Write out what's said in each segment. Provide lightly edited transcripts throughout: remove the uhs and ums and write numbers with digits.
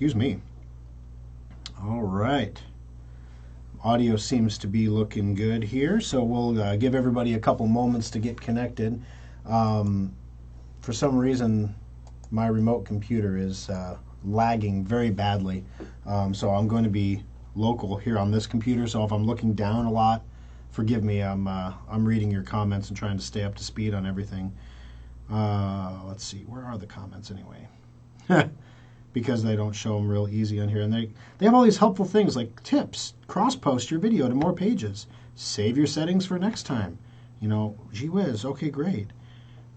Excuse me. All right. Audio seems to be looking good here, so we'll give everybody a couple moments to get connected. For some reason, my remote computer is lagging very badly, so I'm going to be local here on this computer. So if I'm looking down a lot, forgive me. I'm reading your comments and trying to stay up to speed on everything. Let's see, where are the comments anyway? Because they don't show them real easy on here, and they have all these helpful things like tips, cross-post your video to more pages, save your settings for next time. You know, gee whiz, okay, great.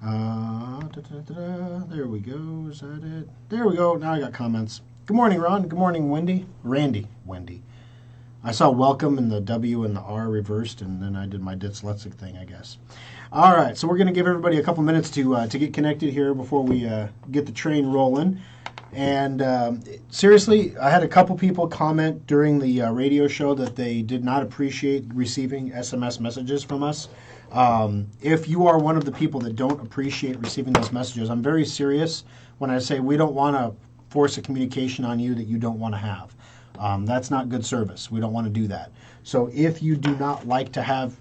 There we go. Is that it? There we go. Now I got comments. Good morning, Ron. Good morning, Wendy. Wendy. I saw welcome and the W and the R reversed, and then I did my dyslexic thing, I guess. All right, so we're going to give everybody a couple minutes to get connected here before we get the train rolling. And seriously, I had a couple people comment during the radio show that they did not appreciate receiving SMS messages from us. If you are one of the people that don't appreciate receiving those messages, I'm very serious when I say we don't want to force a communication on you that you don't want to have. That's not good service. We don't want to do that. So if you do not like to have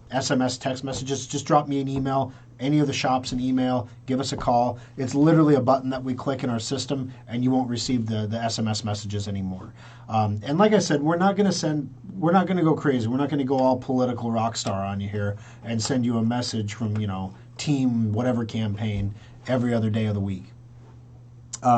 SMS text messages, just drop me an email. Any of the shops an email, give us a call. It's literally a button that we click in our system, and you won't receive the SMS messages anymore. And like I said, we're not going to go crazy. We're not going to go all political rock star on you here and send you a message from, team whatever campaign every other day of the week.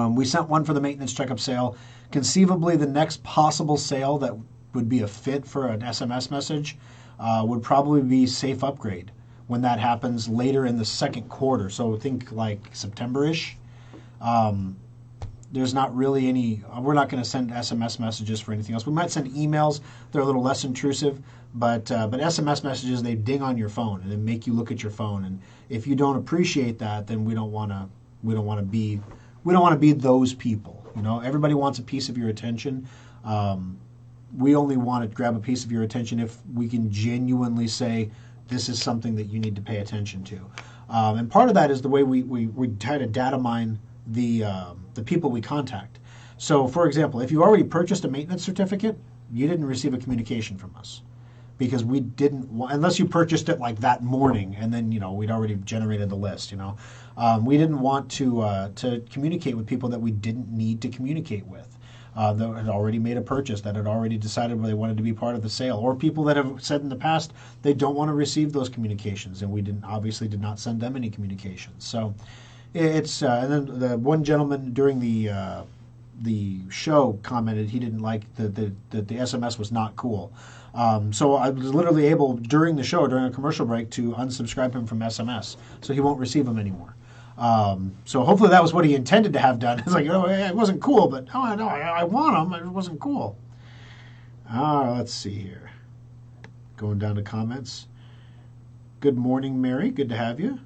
We sent one for the maintenance checkup sale. Conceivably, the next possible sale that would be a fit for an SMS message would probably be Safe Upgrade, when that happens later in the second quarter. So think like September-ish. There's not really any, we're not going to send SMS messages for anything else. We might send emails. They're a little less intrusive, but SMS messages, they ding on your phone and they make you look at your phone. And if you don't appreciate that, then we don't want to be those people. Everybody wants a piece of your attention. We only want to grab a piece of your attention if we can genuinely say, this is something that you need to pay attention to. And part of that is the way we try to data mine the people we contact. So, for example, if you already purchased a maintenance certificate, you didn't receive a communication from us because we didn't unless you purchased it like that morning and then, we'd already generated the list, We didn't want to communicate with people that we didn't need to communicate with. That had already made a purchase, that had already decided where they wanted to be part of the sale, or people that have said in the past they don't want to receive those communications, and we obviously did not send them any communications. So it's and then the one gentleman during the show commented he didn't like that the SMS was not cool. So I was literally able during the show, during a commercial break, to unsubscribe him from SMS, so he won't receive them anymore. So hopefully that was what he intended to have done. It's like, it wasn't cool, but I want them. It wasn't cool. Let's see here. Going down to comments. Good morning, Mary. Good to have you.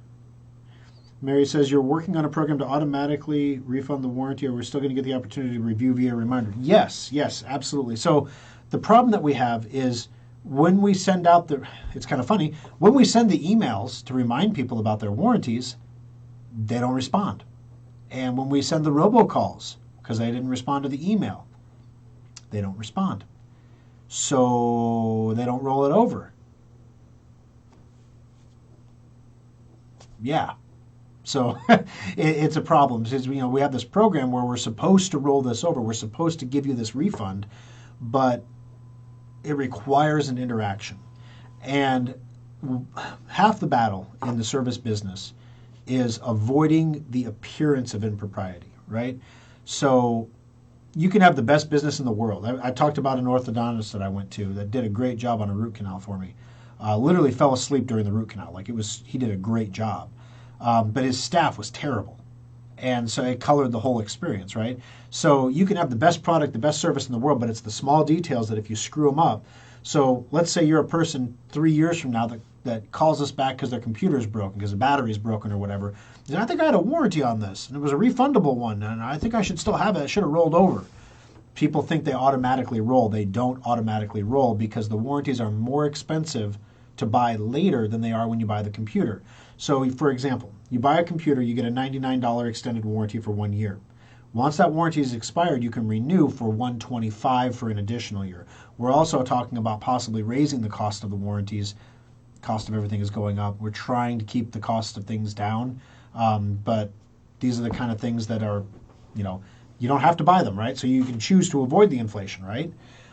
Mary says, you're working on a program to automatically refund the warranty, or we're still going to get the opportunity to review via reminder. Yes, absolutely. So the problem that we have is when we send out it's kind of funny, when we send the emails to remind people about their warranties, they don't respond. And when we send the robocalls, because they didn't respond to the email, they don't respond. So they don't roll it over. Yeah. So it's a problem. Because, we have this program where we're supposed to roll this over. We're supposed to give you this refund, but it requires an interaction. And half the battle in the service business is avoiding the appearance of impropriety, right? So you can have the best business in the world. I talked about an orthodontist that I went to that did a great job on a root canal for me. Literally fell asleep during the root canal. He did a great job. But his staff was terrible. And so it colored the whole experience, right? So you can have the best product, the best service in the world, but it's the small details that if you screw them up. So let's say you're a person 3 years from now that calls us back because their computer is broken, because the battery is broken or whatever. And I think I had a warranty on this, and it was a refundable one, and I think I should still have it. I should have rolled over. People think they automatically roll. They don't automatically roll because the warranties are more expensive to buy later than they are when you buy the computer. So, for example, you buy a computer, you get a $99 extended warranty for 1 year. Once that warranty is expired, you can renew for $125 for an additional year. We're also talking about possibly raising the cost of the warranties. Cost of everything is going up. We're trying to keep the cost of things down, but these are the kind of things that are, you don't have to buy them, right? So you can choose to avoid the inflation, right?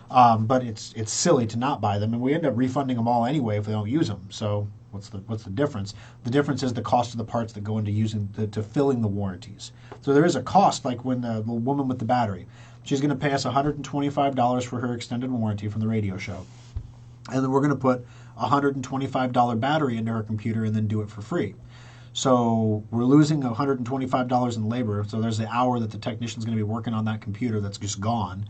But it's silly to not buy them, and we end up refunding them all anyway if we don't use them. So what's the difference? The difference is the cost of the parts that go into to filling the warranties. So there is a cost, like when the woman with the battery, she's going to pay us $125 for her extended warranty from the radio show, and then we're going to put a $125 battery into her computer and then do it for free. So we're losing $125 in labor. So there's the hour that the technician's going to be working on that computer that's just gone.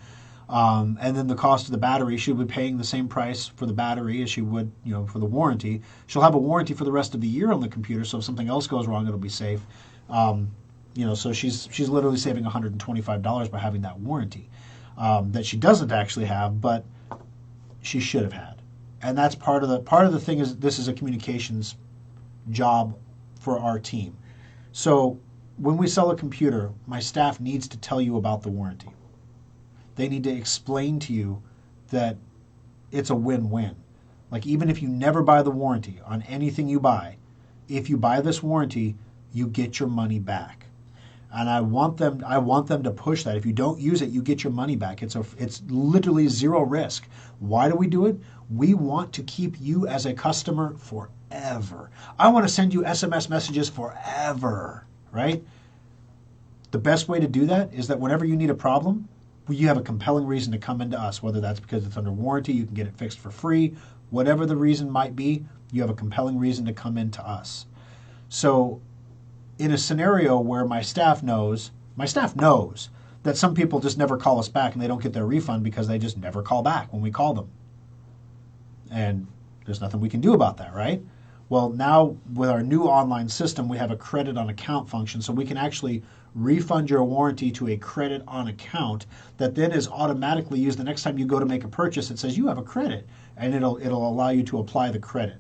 And then the cost of the battery, she'll be paying the same price for the battery as she would, for the warranty. She'll have a warranty for the rest of the year on the computer, so if something else goes wrong, it'll be safe. So she's literally saving $125 by having that warranty that she doesn't actually have, but she should have had. And that's part of the thing is this is a communications job for our team. So when we sell a computer, my staff needs to tell you about the warranty. They need to explain to you that it's a win-win. Like even if you never buy the warranty on anything you buy, if you buy this warranty, you get your money back. And I want them to push that. If you don't use it, you get your money back. It's literally zero risk. Why do we do it? We want to keep you as a customer forever. I want to send you SMS messages forever, right? The best way to do that is that whenever you need a problem, you have a compelling reason to come into us, whether that's because it's under warranty, you can get it fixed for free, whatever the reason might be, you have a compelling reason to come into us. So in a scenario where my staff knows that some people just never call us back and they don't get their refund because they just never call back when we call them. And there's nothing we can do about that, right? Well, now with our new online system, we have a credit on account function, so we can actually refund your warranty to a credit on account that then is automatically used the next time you go to make a purchase. It says you have a credit, and it'll allow you to apply the credit.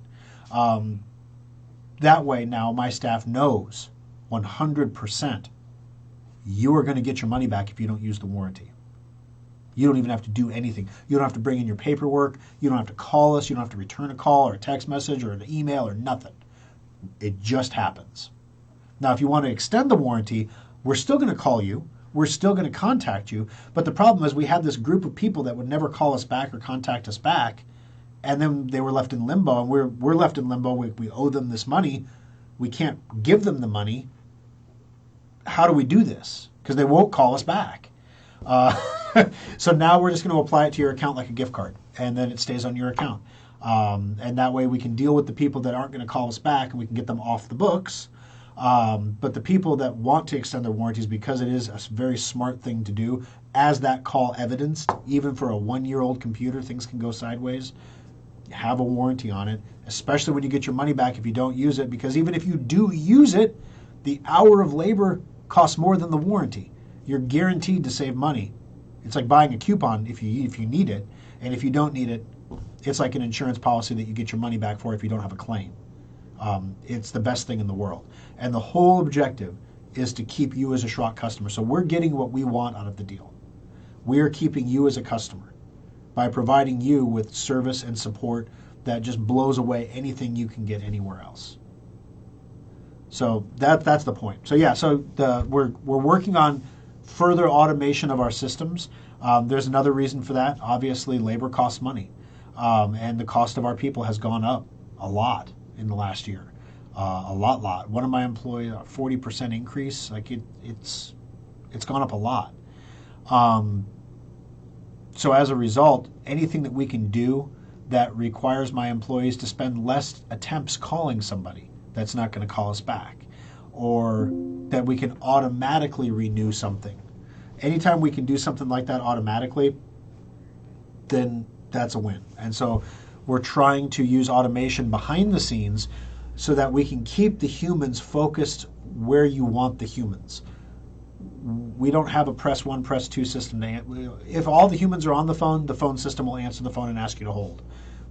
That way now my staff knows 100% you are going to get your money back if you don't use the warranty. You don't even have to do anything. You don't have to bring in your paperwork. You don't have to call us. You don't have to return a call or a text message or an email or nothing. It just happens. Now, if you want to extend the warranty, we're still going to call you. We're still going to contact you. But the problem is we had this group of people that would never call us back or contact us back, and then they were left in limbo, and we're left in limbo. We owe them this money. We can't give them the money. How do we do this? Because they won't call us back. So now we're just going to apply it to your account like a gift card, and then it stays on your account. And that way we can deal with the people that aren't going to call us back, and we can get them off the books. But the people that want to extend their warranties, because it is a very smart thing to do, as that call evidenced, even for a 1-year-old computer, things can go sideways. Have a warranty on it, especially when you get your money back if you don't use it, because even if you do use it, the hour of labor costs more than the warranty. You're guaranteed to save money. It's like buying a coupon if you need it, and if you don't need it, it's like an insurance policy that you get your money back for if you don't have a claim. It's the best thing in the world. And the whole objective is to keep you as a Schrock customer. So we're getting what we want out of the deal. We are keeping you as a customer by providing you with service and support that just blows away anything you can get anywhere else. So that's the point. So yeah, we're working on further automation of our systems. There's another reason for that. Obviously, labor costs money, and the cost of our people has gone up a lot in the last year. A lot. One of my employees, a 40% increase. Like it's gone up a lot. So as a result, anything that we can do that requires my employees to spend less attempts calling somebody that's not going to call us back, or that we can automatically renew something. Anytime we can do something like that automatically, then that's a win. And so we're trying to use automation behind the scenes so that we can keep the humans focused where you want the humans. We don't have a press 1, press 2 system. If all the humans are on the phone system will answer the phone and ask you to hold.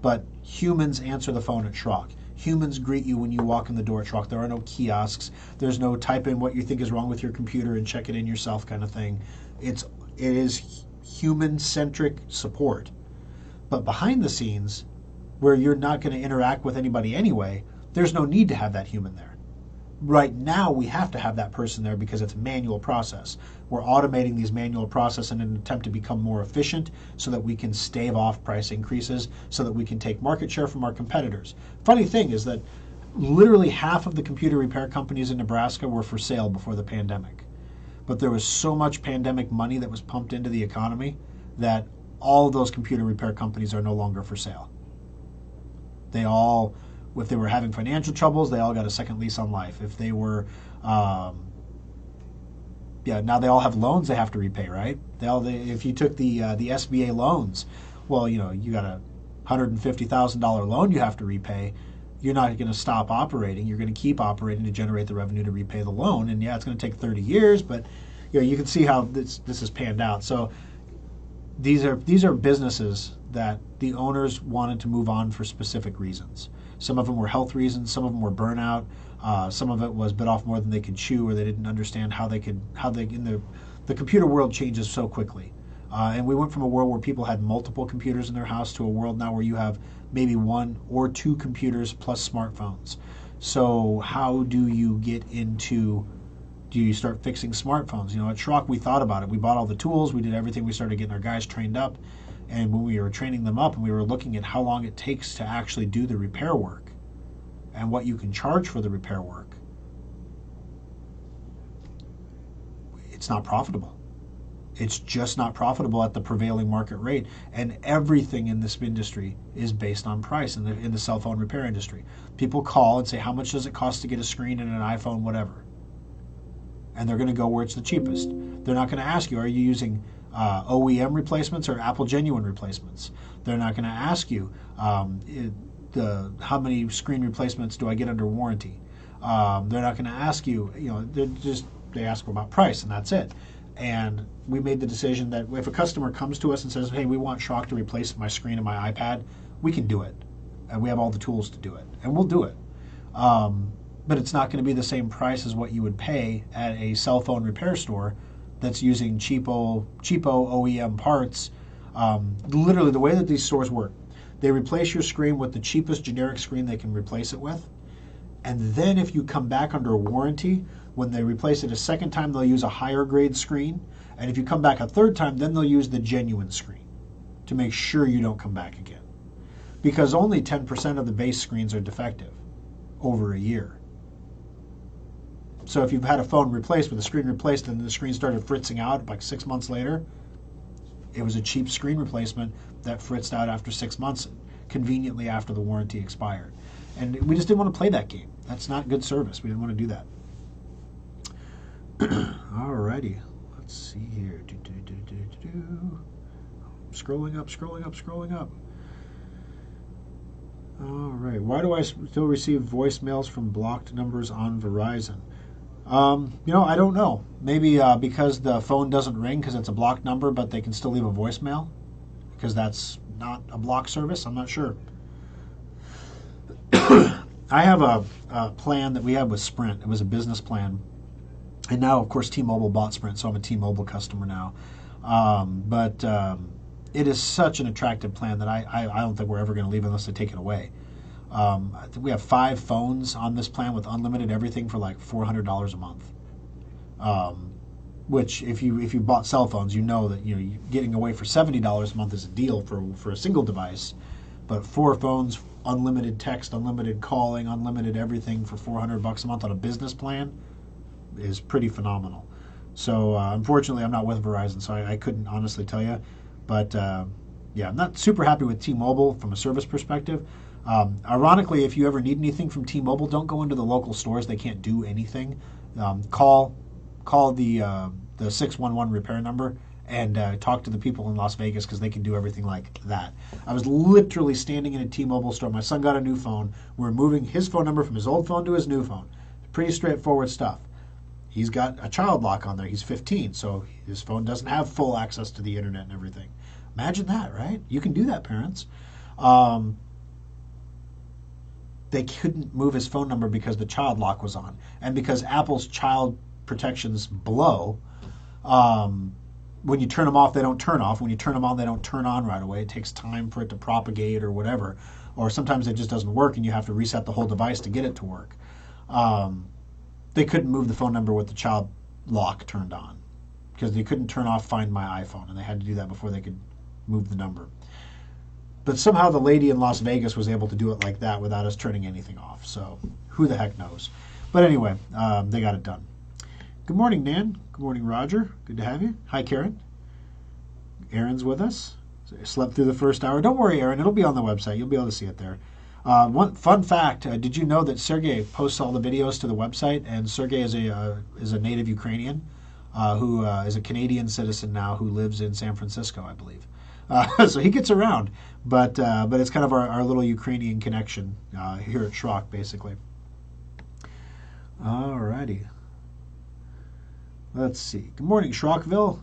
But humans answer the phone at Schrock. Humans greet you when you walk in the door at Schrock. There are no kiosks. There's no type in what you think is wrong with your computer and check it in yourself kind of thing. It is human-centric support. But behind the scenes, where you're not going to interact with anybody anyway, there's no need to have that human there. Right now, we have to have that person there because it's a manual process. We're automating these manual processes in an attempt to become more efficient so that we can stave off price increases, so that we can take market share from our competitors. Funny thing is that literally half of the computer repair companies in Nebraska were for sale before the pandemic. But there was so much pandemic money that was pumped into the economy that all of those computer repair companies are no longer for sale. They all, if they were having financial troubles, they all got a second lease on life. If they were, now they all have loans they have to repay, right? If you took the SBA loans, well, you got a $150,000 loan you have to repay. You're not going to stop operating. You're going to keep operating to generate the revenue to repay the loan. And yeah, it's going to take 30 years, but you can see how this has panned out. So these are businesses that the owners wanted to move on for specific reasons. Some of them were health reasons, some of them were burnout, some of it was bit off more than they could chew, or they didn't understand how they the computer world changes so quickly. And we went from a world where people had multiple computers in their house to a world now where you have maybe one or two computers plus smartphones. So how do you get into, do you start fixing smartphones? At Schrock, we thought about it. We bought all the tools, we did everything, we started getting our guys trained up. And when we were training them up and we were looking at how long it takes to actually do the repair work and what you can charge for the repair work, it's not profitable. It's just not profitable at the prevailing market rate. And everything in this industry is based on price in the cell phone repair industry. People call and say, how much does it cost to get a screen in an iPhone, whatever? And they're going to go where it's the cheapest. They're not going to ask you, are you using OEM replacements or Apple Genuine replacements? They're not going to ask you how many screen replacements do I get under warranty. They're not going to ask you, they ask about price and that's it. And we made the decision that if a customer comes to us and says, hey, we want Schrock to replace my screen and my iPad, we can do it. And we have all the tools to do it. And we'll do it. But it's not going to be the same price as what you would pay at a cell phone repair store that's using cheapo OEM parts. Literally, the way that these stores work, they replace your screen with the cheapest generic screen they can replace it with. And then if you come back under a warranty, when they replace it a second time, they'll use a higher grade screen. And if you come back a third time, then they'll use the genuine screen to make sure you don't come back again. Because only 10% of the base screens are defective over a year. So if you've had a phone replaced with a screen replaced and the screen started fritzing out like 6 months later, it was a cheap screen replacement that fritzed out after 6 months, conveniently after the warranty expired. And we just didn't want to play that game. That's not good service. We didn't want to do that. Alrighty, let's see here. Scrolling up. All right, why do I still receive voicemails from blocked numbers on Verizon? I don't know. Maybe because the phone doesn't ring because it's a blocked number, but they can still leave a voicemail because that's not a block service. I'm not sure. I have a plan that we had with Sprint. It was a business plan. And now, of course, T-Mobile bought Sprint, so I'm a T-Mobile customer now. But it is such an attractive plan that I don't think we're ever going to leave unless they take it away. We have 5 phones on this plan with unlimited everything for like $400 a month. Which, if you bought cell phones, you know that you're getting away for $70 a month is a deal for a single device. But 4 phones, unlimited text, unlimited calling, unlimited everything for $400 a month on a business plan is pretty phenomenal. So unfortunately, I'm not with Verizon, so I couldn't honestly tell you. But yeah, I'm not super happy with T-Mobile from a service perspective. Ironically, if you ever need anything from T-Mobile, don't go into the local stores. They can't do anything. Call the 611 repair number and talk to the people in Las Vegas because they can do everything like that. I was literally standing in a T-Mobile store. My son got a new phone. We're moving his phone number from his old phone to his new phone. Pretty straightforward stuff. He's got a child lock on there. He's 15, so his phone doesn't have full access to the internet and everything. Imagine that, right? You can do that, parents. they couldn't move his phone number because the child lock was on, and because Apple's child protections blow. When you turn them off, they don't turn off. When you turn them on, they don't turn on right away. It takes time for it to propagate or whatever. Or sometimes it just doesn't work and you have to reset the whole device to get it to work. They couldn't move the phone number with the child lock turned on because they couldn't turn off Find My iPhone, and they had to do that before they could move the number. But somehow the lady in Las Vegas was able to do it like that without us turning anything off. So who the heck knows? But anyway, they got it done. Good morning, Nan. Good morning, Roger. Good to have you. Hi, Karen. Aaron's with us. Slept through the first hour. Don't worry, Aaron. It'll be on the website. You'll be able to see it there. One fun fact: did you know that Sergey posts all the videos to the website? And Sergey is a native Ukrainian who is a Canadian citizen now who lives in San Francisco, I believe. So he gets around, but it's kind of our little Ukrainian connection here at Schrock, basically. All righty. Let's see. Good morning, Schrockville.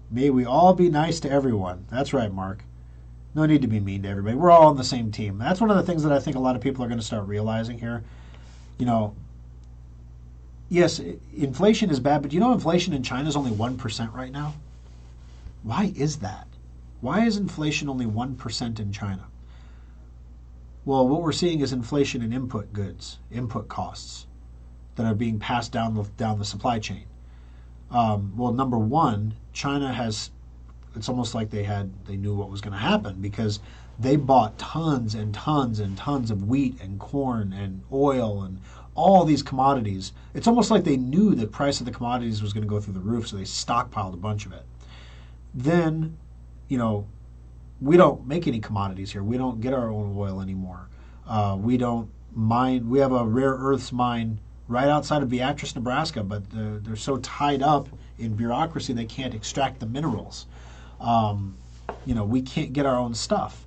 May we all be nice to everyone. That's right, Mark. No need to be mean to everybody. We're all on the same team. That's one of the things that I think a lot of people are going to start realizing here. You know, yes, inflation is bad, but you know inflation in China is only 1% right now? Why is that? Why is inflation only 1% in China? Well, what we're seeing is inflation in input goods, input costs that are being passed down the supply chain. Well, number one, China has, it's almost like they knew what was going to happen because they bought tons and tons and tons of wheat and corn and oil and all these commodities. It's almost like they knew the price of the commodities was going to go through the roof, so they stockpiled a bunch of it. Then, you know, we don't make any commodities here. We don't get our own oil anymore. We don't mine. We have a rare earths mine right outside of Beatrice, Nebraska, but they're so tied up in bureaucracy they can't extract the minerals. You know, we can't get our own stuff.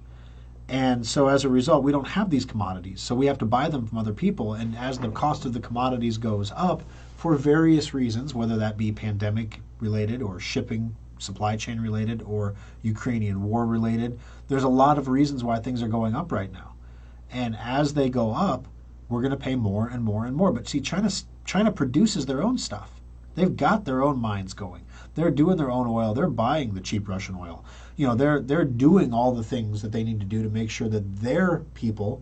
And so as a result, we don't have these commodities. So we have to buy them from other people. And as the cost of the commodities goes up for various reasons, whether that be pandemic related or shipping, supply chain related, or Ukrainian war related, there's a lot of reasons why things are going up right now. And as they go up, we're going to pay more and more and more. But see, China produces their own stuff. They've got their own mines going. They're doing their own oil. They're buying the cheap Russian oil. You know, they're doing all the things that they need to do to make sure that their people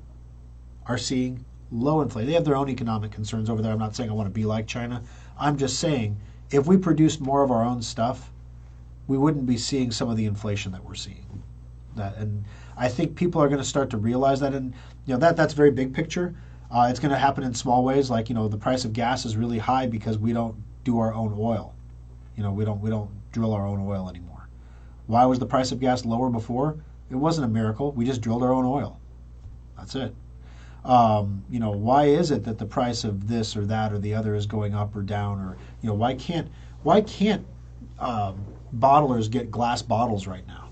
are seeing low inflation. They have their own economic concerns over there. I'm not saying I want to be like China. I'm just saying if we produced more of our own stuff, we wouldn't be seeing some of the inflation that we're seeing. And I think people are going to start to realize that. And you know, that's very big picture. It's going to happen in small ways, like, you know, the price of gas is really high because we don't do our own oil. You know, we don't drill our own oil anymore. Why was the price of gas lower before? It wasn't a miracle. We just drilled our own oil. That's it. You know, why is it that the price of this or that or the other is going up or down? Or, you know, why can't bottlers get glass bottles right now?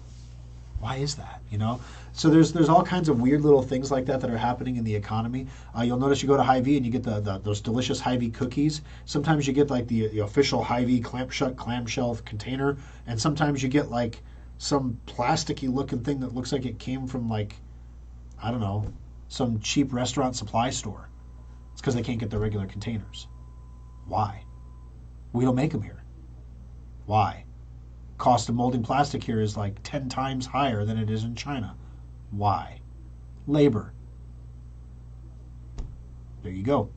Why is that? You know, so there's all kinds of weird little things like that are happening in the economy. You'll notice you go to Hy-Vee and you get those delicious Hy-Vee cookies. Sometimes you get like the official Hy-Vee clamshell container, and sometimes you get like some plasticky looking thing that looks like it came from, like, I don't know, some cheap restaurant supply store. It's because they can't get the regular containers. Why? We don't make them here. Why? Cost of molding plastic here is like 10 times higher than it is in China. Why? Labor. There you go.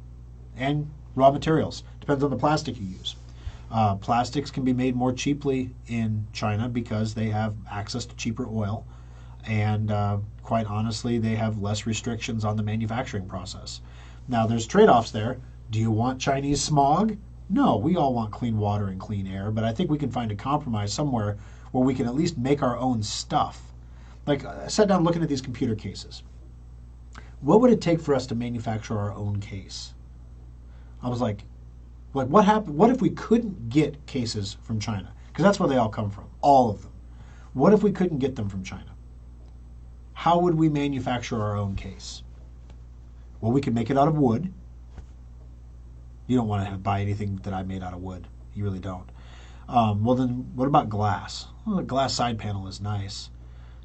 And raw materials. Depends on the plastic you use. Plastics can be made more cheaply in China because they have access to cheaper oil. And quite honestly, they have less restrictions on the manufacturing process. Now, there's trade-offs there. Do you want Chinese smog? No, we all want clean water and clean air, but I think we can find a compromise somewhere where we can at least make our own stuff. Like, I sat down looking at these computer cases. What would it take for us to manufacture our own case? I was like, what happened? What if we couldn't get cases from China? Because that's where they all come from, all of them. What if we couldn't get them from China? How would we manufacture our own case? Well, we could make it out of wood. You don't want to buy anything that I made out of wood. You really don't. Well, then what about glass? Well, a glass side panel is nice.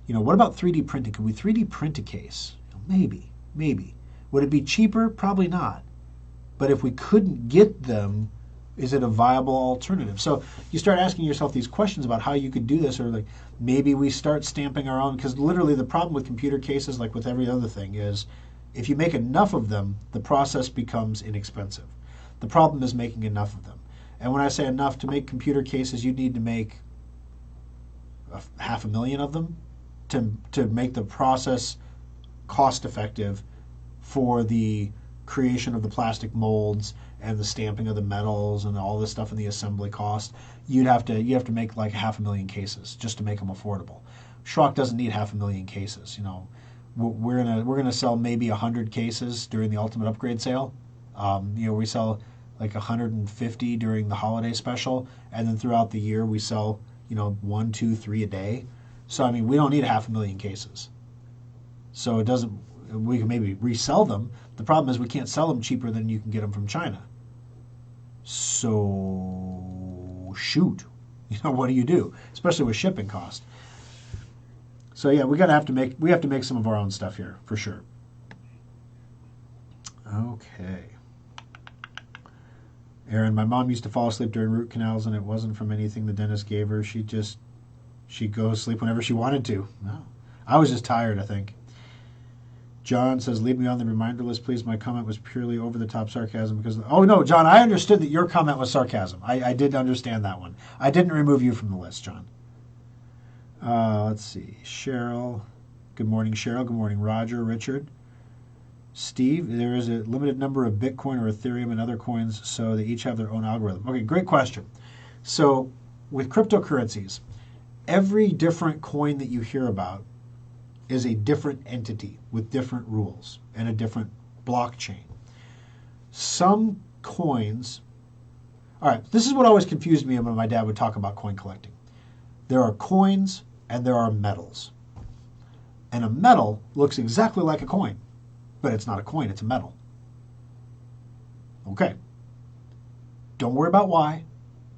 You know, what about 3D printing? Could we 3D print a case? Maybe. Would it be cheaper? Probably not. But if we couldn't get them, is it a viable alternative? So you start asking yourself these questions about how you could do this, or like maybe we start stamping our own, because literally the problem with computer cases, like with every other thing, is if you make enough of them, the process becomes inexpensive. The problem is making enough of them. And when I say enough, to make computer cases, you need to make 500,000 of them to make the process cost effective for the creation of the plastic molds and the stamping of the metals and all this stuff and the assembly cost. You have to make like 500,000 cases just to make them affordable. Schrock doesn't need 500,000 cases. You know, we're gonna sell maybe 100 cases during the ultimate upgrade sale. We sell like 150 during the holiday special, and then throughout the year we sell 1, 2, 3 a day. So I mean, we don't need 500,000 cases. So it doesn't. We can maybe resell them. The problem is we can't sell them cheaper than you can get them from China. So shoot, what do you do? Especially with shipping cost. So yeah, we have to make some of our own stuff here for sure. Okay. Aaron, my mom used to fall asleep during root canals, and it wasn't from anything the dentist gave her. She'd go to sleep whenever she wanted to. No. I was just tired, I think. John says, leave me on the reminder list, please. My comment was purely over-the-top sarcasm because... Oh, no, John, I understood that your comment was sarcasm. I did understand that one. I didn't remove you from the list, John. Let's see. Cheryl. Good morning, Cheryl. Good morning, Roger, Richard. Steve, there is a limited number of Bitcoin or Ethereum and other coins, so they each have their own algorithm. Okay, great question. So with cryptocurrencies, every different coin that you hear about is a different entity with different rules and a different blockchain. Some coins... All right, this is what always confused me when my dad would talk about coin collecting. There are coins and there are metals. And a metal looks exactly like a coin. But it's not a coin, it's a metal. Okay. Don't worry about why.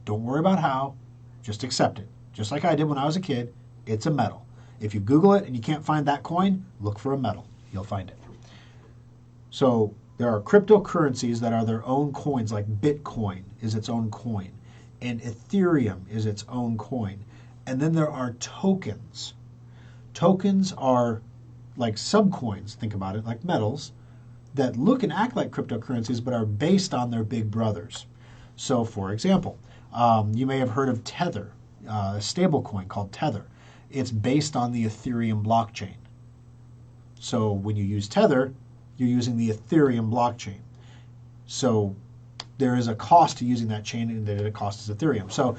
Don't worry about how. Just accept it. Just like I did when I was a kid, it's a metal. If you Google it and you can't find that coin, look for a metal. You'll find it. So there are cryptocurrencies that are their own coins, like Bitcoin is its own coin, and Ethereum is its own coin. And then there are tokens. Tokens are like subcoins, think about it, like metals, that look and act like cryptocurrencies but are based on their big brothers. So, for example, you may have heard of Tether, a stable coin called Tether. It's based on the Ethereum blockchain. So when you use Tether, you're using the Ethereum blockchain. So there is a cost to using that chain, and the cost is Ethereum. So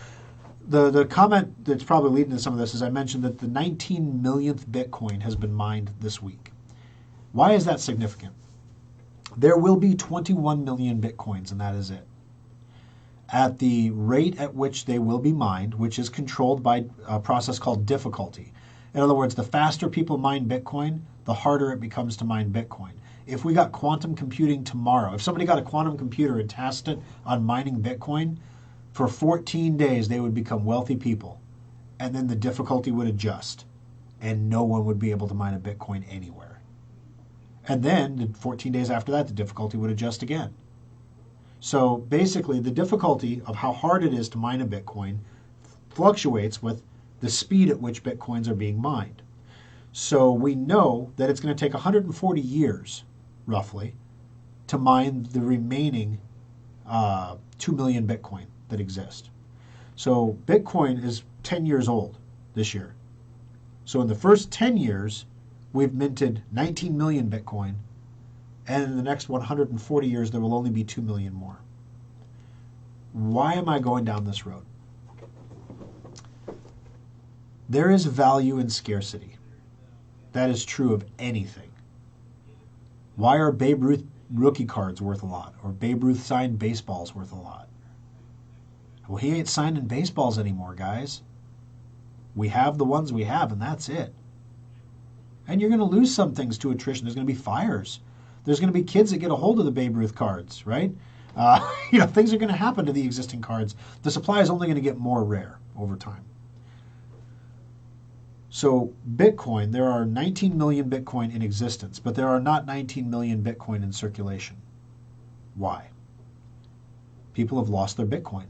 the comment that's probably leading to some of this is I mentioned that the 19 millionth Bitcoin has been mined this week. Why is that significant? There will be 21 million Bitcoins, and that is it. At the rate at which they will be mined, which is controlled by a process called difficulty. In other words, the faster people mine Bitcoin, the harder it becomes to mine Bitcoin. If we got quantum computing tomorrow, if somebody got a quantum computer and tasked it on mining Bitcoin, for 14 days, they would become wealthy people, and then the difficulty would adjust, and no one would be able to mine a Bitcoin anywhere. And then, 14 days after that, the difficulty would adjust again. So basically, the difficulty of how hard it is to mine a Bitcoin fluctuates with the speed at which Bitcoins are being mined. So we know that it's going to take 140 years, roughly, to mine the remaining 2 million Bitcoin that exist. So Bitcoin is 10 years old this year. So in the first 10 years, we've minted 19 million Bitcoin, and in the next 140 years, there will only be 2 million more. Why am I going down this road? There is value in scarcity. That is true of anything. Why are Babe Ruth rookie cards worth a lot, or Babe Ruth signed baseballs worth a lot? Well, he ain't signing baseballs anymore, guys. We have the ones we have, and that's it. And you're going to lose some things to attrition. There's going to be fires. There's going to be kids that get a hold of the Babe Ruth cards, right? Things are going to happen to the existing cards. The supply is only going to get more rare over time. So Bitcoin, there are 19 million Bitcoin in existence, but there are not 19 million Bitcoin in circulation. Why? People have lost their Bitcoin.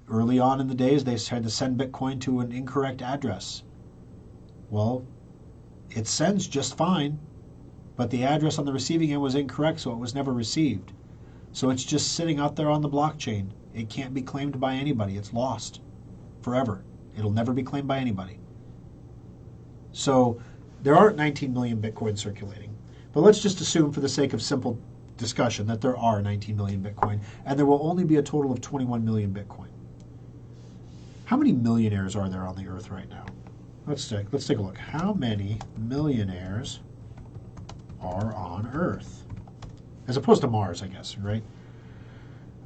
Early on in the days, they had to send Bitcoin to an incorrect address. Well, it sends just fine, but the address on the receiving end was incorrect, so it was never received. So it's just sitting out there on the blockchain. It can't be claimed by anybody. It's lost forever. It'll never be claimed by anybody. So there aren't 19 million Bitcoin circulating. But let's just assume, for the sake of simple discussion, that there are 19 million Bitcoin, and there will only be a total of 21 million Bitcoin. How many millionaires are there on the earth right now? Let's take a look. How many millionaires are on Earth? As opposed to Mars, I guess, right?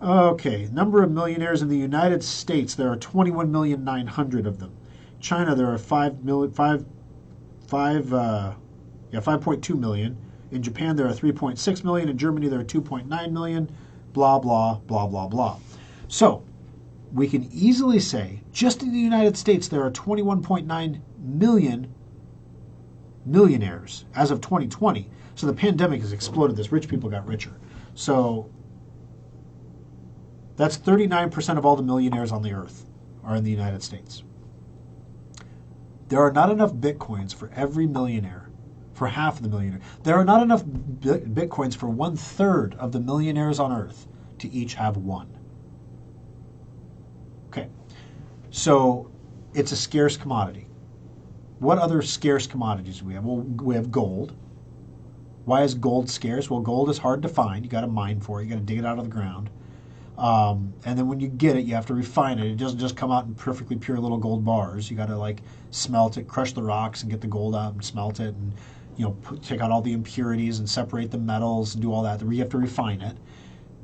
Okay, number of millionaires in the United States, there are 21,900,000 of them. China, there are 5.2 million. In Japan, there are 3.6 million. In Germany, there are 2.9 million. Blah, blah, blah, blah, blah. So, we can easily say, just in the United States, there are 21.9 million millionaires as of 2020. So the pandemic has exploded this. Rich people got richer. So that's 39% of all the millionaires on the earth are in the United States. There are not enough Bitcoins for every millionaire, for half of the millionaire. There are not enough Bitcoins for 1/3 of the millionaires on earth to each have one. Okay, so it's a scarce commodity. What other scarce commodities do we have? Well, we have gold. Why is gold scarce? Well, gold is hard to find. You got to mine for it. You got to dig it out of the ground. And then when you get it, you have to refine it. It doesn't just come out in perfectly pure little gold bars. You got to like smelt it, crush the rocks, and get the gold out and smelt it, and take out all the impurities and separate the metals and do all that. You have to refine it.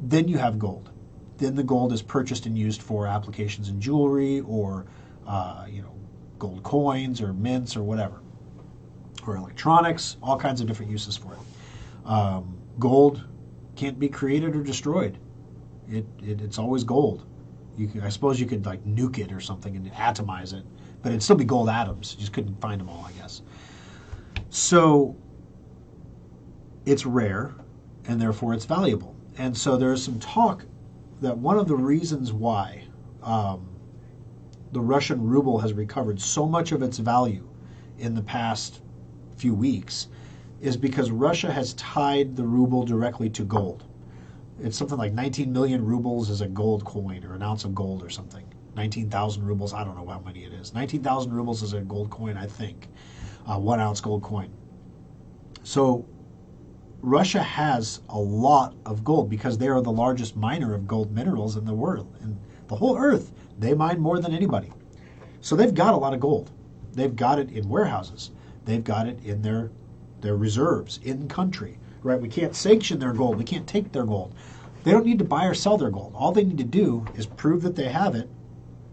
Then you have gold. Then the gold is purchased and used for applications in jewelry or gold coins or mints or whatever, or electronics, all kinds of different uses for it. Gold can't be created or destroyed. It's always gold. I suppose you could like nuke it or something and atomize it, but it'd still be gold atoms. You just couldn't find them all, I guess. So it's rare, and therefore it's valuable. And so there's some talk that one of the reasons why the Russian ruble has recovered so much of its value in the past few weeks is because Russia has tied the ruble directly to gold. It's something like 19 million rubles is a gold coin, or an ounce of gold or something. 19,000 rubles, I don't know how many it is. 19,000 rubles is a gold coin, I think. 1 ounce gold coin. So Russia has a lot of gold because they are the largest miner of gold minerals in the world. In the whole earth, they mine more than anybody. So they've got a lot of gold. They've got it in warehouses. They've got it in their reserves in country. Right? We can't sanction their gold. We can't take their gold. They don't need to buy or sell their gold. All they need to do is prove that they have it,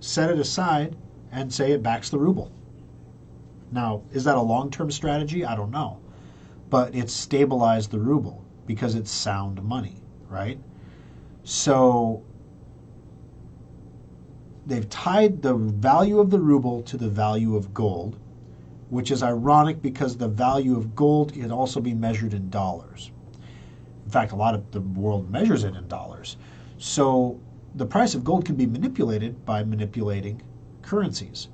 set it aside, and say it backs the ruble. Now, is that a long-term strategy? I don't know. But it's stabilized the ruble because it's sound money, right? So they've tied the value of the ruble to the value of gold, which is ironic because the value of gold can also be measured in dollars. In fact, a lot of the world measures it in dollars. So the price of gold can be manipulated by manipulating currencies.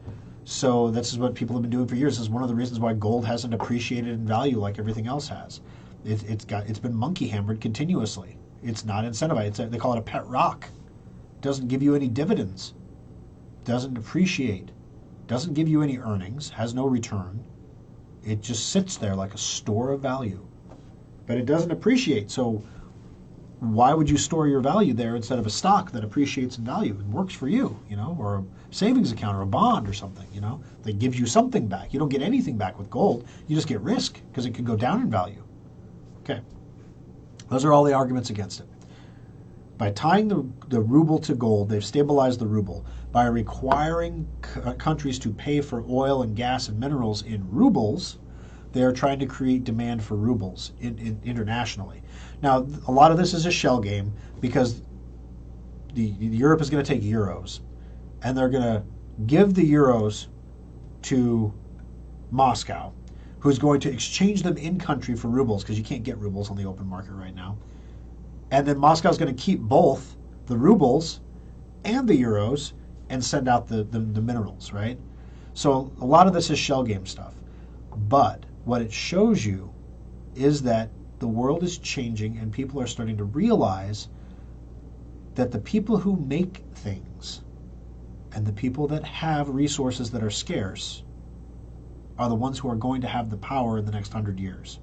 So this is what people have been doing for years. This is one of the reasons why gold hasn't appreciated in value like everything else has. It's been monkey hammered continuously. It's not incentivized. They call it a pet rock. It doesn't give you any dividends. Doesn't appreciate. Doesn't give you any earnings. Has no return. It just sits there like a store of value. But it doesn't appreciate. So why would you store your value there instead of a stock that appreciates in value and works for you, or a savings account or a bond or something, that gives you something back. You don't get anything back with gold. You just get risk because it could go down in value. Okay. Those are all the arguments against it. By tying the ruble to gold, they've stabilized the ruble. By requiring countries to pay for oil and gas and minerals in rubles, they are trying to create demand for rubles internationally. Now, a lot of this is a shell game because Europe is going to take euros, and they're going to give the euros to Moscow, who's going to exchange them in country for rubles, because you can't get rubles on the open market right now. And then Moscow's going to keep both the rubles and the euros and send out the minerals, right? So a lot of this is shell game stuff. But what it shows you is that the world is changing and people are starting to realize that the people who make things and the people that have resources that are scarce are the ones who are going to have the power in the next 100 years.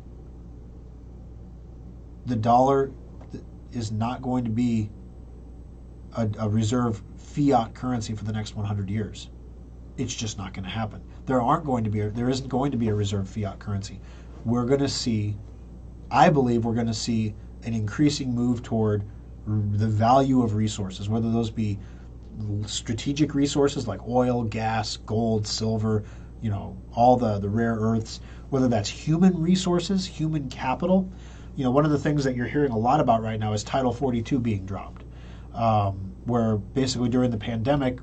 The dollar is not going to be a reserve fiat currency for the next 100 years. It's just not going to happen. There isn't going to be a reserve fiat currency. We're going to see, I believe we're going to see an increasing move toward the value of resources, whether those be strategic resources like oil, gas, gold, silver, all the rare earths, whether that's human resources, human capital. One of the things that you're hearing a lot about right now is Title 42 being dropped, where basically during the pandemic,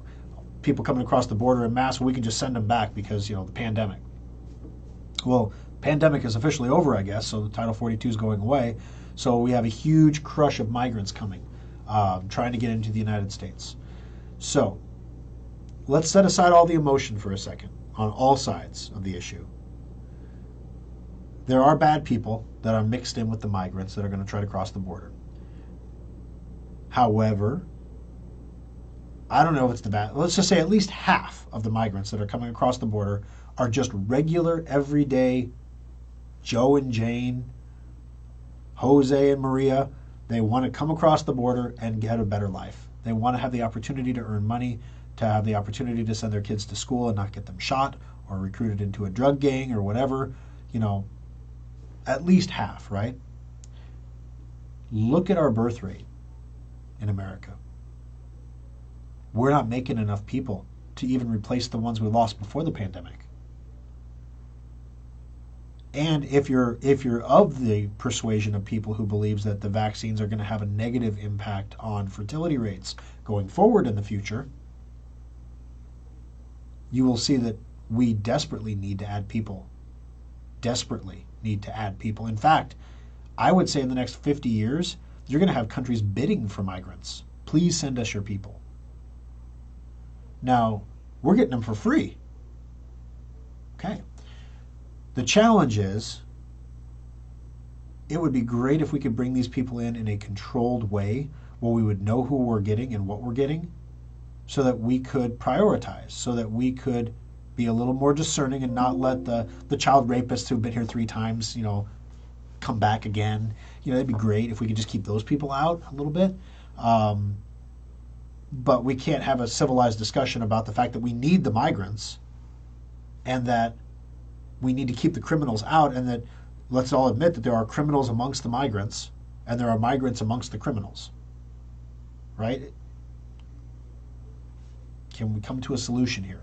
people coming across the border en masse, we can just send them back because, the pandemic. Well, pandemic is officially over, I guess, so the Title 42 is going away. So we have a huge crush of migrants coming, trying to get into the United States. So let's set aside all the emotion for a second on all sides of the issue. There are bad people that are mixed in with the migrants that are going to try to cross the border. However, I don't know if it's the bad. Let's just say at least half of the migrants that are coming across the border are just regular, everyday Joe and Jane, Jose and Maria. They want to come across the border and get a better life. They want to have the opportunity to earn money, to have the opportunity to send their kids to school and not get them shot or recruited into a drug gang or whatever. At least half, right? Look at our birth rate in America. We're not making enough people to even replace the ones we lost before the pandemic. And if you're of the persuasion of people who believes that the vaccines are going to have a negative impact on fertility rates going forward in the future, you will see that we desperately need to add people. Desperately need to add people. In fact, I would say in the next 50 years, you're going to have countries bidding for migrants. Please send us your people. Now, we're getting them for free. Okay. The challenge is, it would be great if we could bring these people in a controlled way where we would know who we're getting and what we're getting, so that we could prioritize, so that we could be a little more discerning and not let the child rapists who've been here 3 times, come back again. It'd be great if we could just keep those people out a little bit. But we can't have a civilized discussion about the fact that we need the migrants and that we need to keep the criminals out, and that let's all admit that there are criminals amongst the migrants and there are migrants amongst the criminals. Right? Can we come to a solution here?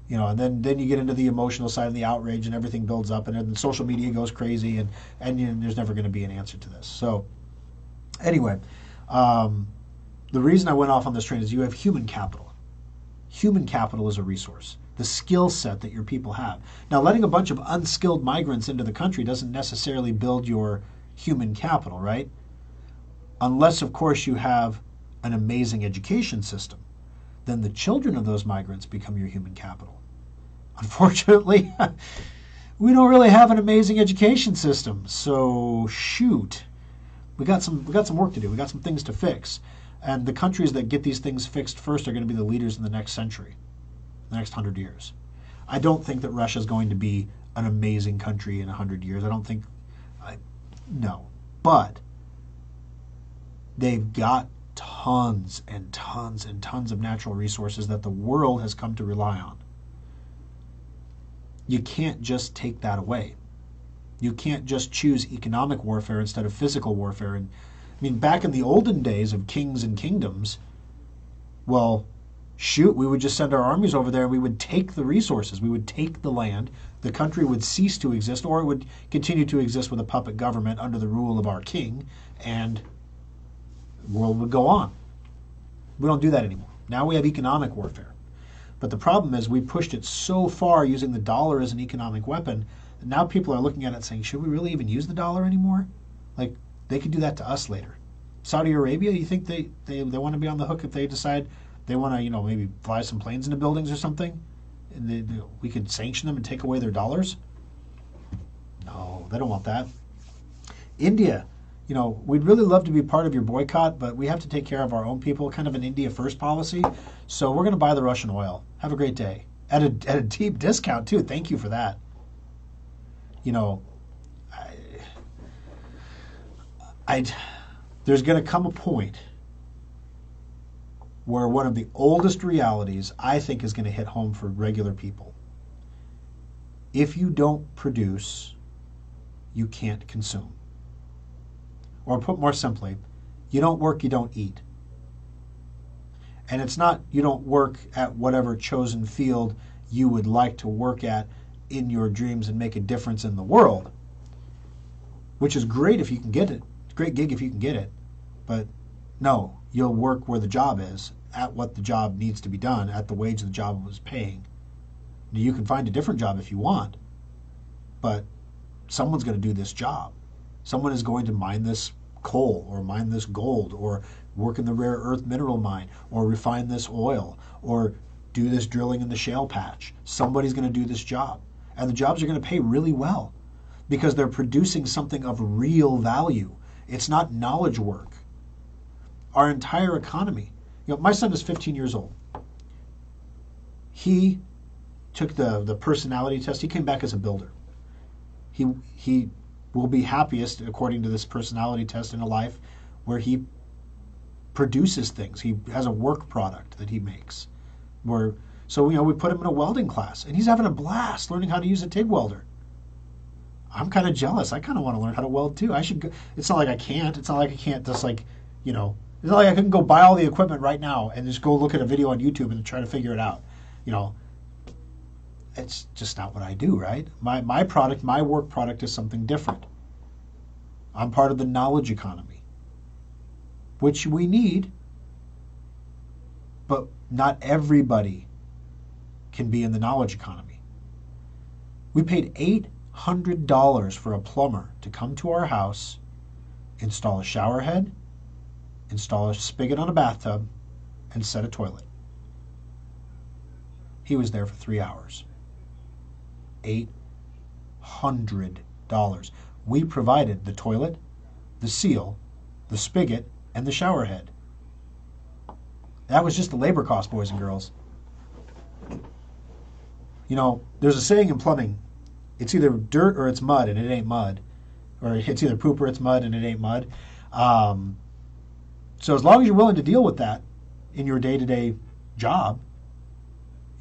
And then you get into the emotional side and the outrage and everything builds up and then social media goes crazy and there's never going to be an answer to this. So anyway, the reason I went off on this train is you have human capital. Human capital is a resource. The skill set that your people have. Now, letting a bunch of unskilled migrants into the country doesn't necessarily build your human capital, right? Unless, of course, you have an amazing education system. Then the children of those migrants become your human capital. Unfortunately, we don't really have an amazing education system. So shoot, we got some work to do. We got some things to fix. And the countries that get these things fixed first are going to be the leaders in the next century, the next 100 years. I don't think that Russia is going to be an amazing country in 100 years. No. But they've got tons and tons and tons of natural resources that the world has come to rely on. You can't just take that away. You can't just choose economic warfare instead of physical warfare. And back in the olden days of kings and kingdoms, well, shoot, we would just send our armies over there and we would take the resources. We would take the land. The country would cease to exist, or it would continue to exist with a puppet government under the rule of our king, and the world would go on. We don't do that anymore. Now we have economic warfare. But the problem is we pushed it so far using the dollar as an economic weapon that now people are looking at it saying, should we really even use the dollar anymore? Like, they could do that to us later. Saudi Arabia, you think they want to be on the hook if they decide they want to, maybe fly some planes into buildings or something? And we could sanction them and take away their dollars? No, they don't want that. India, we'd really love to be part of your boycott, but we have to take care of our own people, kind of an India first policy. So we're going to buy the Russian oil. Have a great day. At a deep discount, too. Thank you for that. There's going to come a point where one of the oldest realities, I think, is going to hit home for regular people. If you don't produce, you can't consume. Or put more simply, you don't work, you don't eat. And it's not you don't work at whatever chosen field you would like to work at in your dreams and make a difference in the world, which is great if you can get it. It's a great gig if you can get it. But no, you'll work where the job is, at what the job needs to be done, at the wage the job was paying. Now, you can find a different job if you want, but someone's going to do this job. Someone is going to mine this coal or mine this gold or work in the rare earth mineral mine or refine this oil or do this drilling in the shale patch. Somebody's going to do this job. And the jobs are going to pay really well because they're producing something of real value. It's not knowledge work. Our entire economy. My son is 15 years old. He took the personality test. He came back as a builder. He will be happiest, according to this personality test, in a life where he produces things. He has a work product that he makes. So we put him in a welding class, and he's having a blast learning how to use a TIG welder. I'm kind of jealous. I kind of want to learn how to weld too. I should go. It's not like I can't. It's not like I can't just it's not like I can go buy all the equipment right now and just go look at a video on YouTube and try to figure it out. It's just not what I do, right? My product, my work product is something different. I'm part of the knowledge economy, which we need, but not everybody can be in the knowledge economy. We paid $800 for a plumber to come to our house, install a shower head, install a spigot on a bathtub, and set a toilet. He was there for 3 hours. $800. We provided the toilet, the seal, the spigot, and the shower head. That was just the labor cost, boys and girls. There's a saying in plumbing, it's either dirt or it's mud, and it ain't mud. Or it's either poop or it's mud, and it ain't mud. So as long as you're willing to deal with that in your day-to-day job,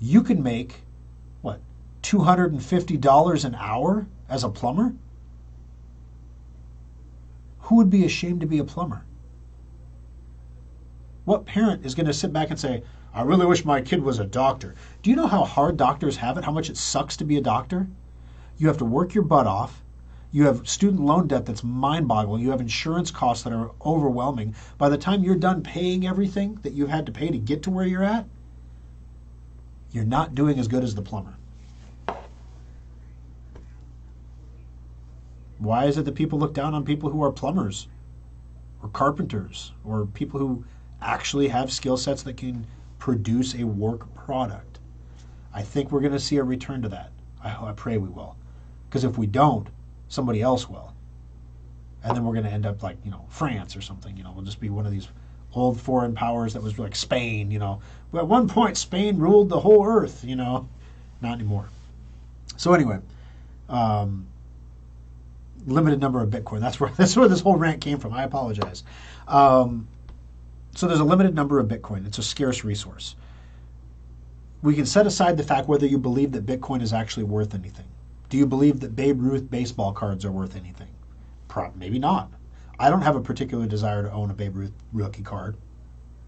you can make, $250 an hour as a plumber? Who would be ashamed to be a plumber? What parent is going to sit back and say, I really wish my kid was a doctor? Do you know how hard doctors have it? How much it sucks to be a doctor? You have to work your butt off. You have student loan debt that's mind-boggling. You have insurance costs that are overwhelming. By the time you're done paying everything that you've had to pay to get to where you're at, you're not doing as good as the plumber. Why is it that people look down on people who are plumbers or carpenters or people who actually have skill sets that can produce a work product? I think we're going to see a return to that. I pray we will. Because if we don't, somebody else will. And then we're going to end up like, France or something. We'll just be one of these old foreign powers that was like Spain, At one point, Spain ruled the whole earth, Not anymore. So anyway, limited number of Bitcoin. That's where this whole rant came from. I apologize. So there's a limited number of Bitcoin. It's a scarce resource. We can set aside the fact whether you believe that Bitcoin is actually worth anything. Do you believe that Babe Ruth baseball cards are worth anything? Maybe not. I don't have a particular desire to own a Babe Ruth rookie card.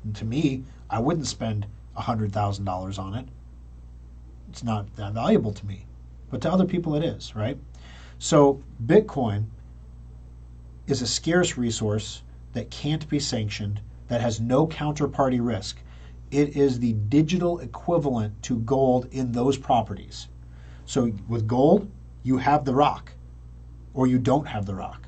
And to me, I wouldn't spend $100,000 on it. It's not that valuable to me. But to other people it is, right? So Bitcoin is a scarce resource that can't be sanctioned, that has no counterparty risk. It is the digital equivalent to gold in those properties. So with gold, you have the rock, or you don't have the rock.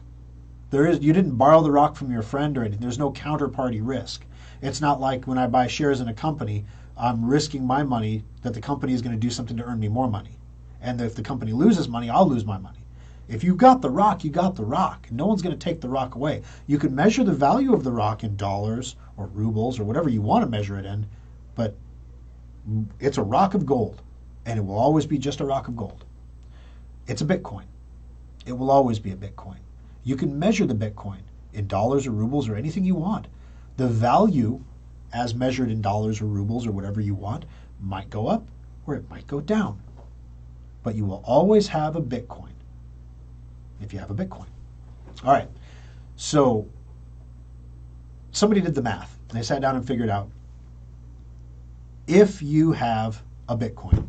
You didn't borrow the rock from your friend or anything. There's no counterparty risk. It's not like when I buy shares in a company, I'm risking my money that the company is going to do something to earn me more money. And if the company loses money, I'll lose my money. If you got the rock, you got the rock. No one's going to take the rock away. You can measure the value of the rock in dollars or rubles or whatever you want to measure it in, but it's a rock of gold, and it will always be just a rock of gold. It's a Bitcoin. It will always be a Bitcoin. You can measure the Bitcoin in dollars or rubles or anything you want. The value, as measured in dollars or rubles or whatever you want, might go up or it might go down. But you will always have a Bitcoin if you have a Bitcoin. All right, so somebody did the math. They sat down and figured out, if you have a Bitcoin,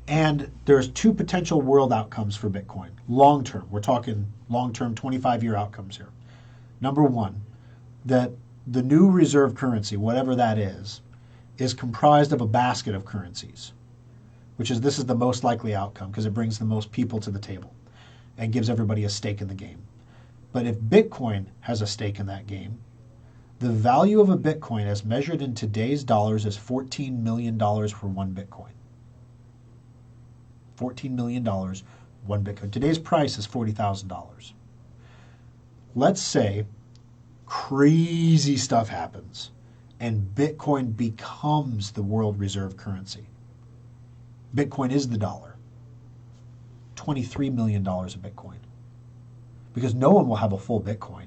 and there's two potential world outcomes for Bitcoin, long term. We're talking long term, 25-year outcomes here. Number one, that the new reserve currency, whatever that is comprised of a basket of currencies, this is the most likely outcome because it brings the most people to the table and gives everybody a stake in the game. But if Bitcoin has a stake in that game, the value of a Bitcoin as measured in today's dollars is $14 million for one Bitcoin. $14 million, one Bitcoin. Today's price is $40,000. Let's say crazy stuff happens and Bitcoin becomes the world reserve currency. Bitcoin is the dollar. $23 million a Bitcoin. Because no one will have a full Bitcoin.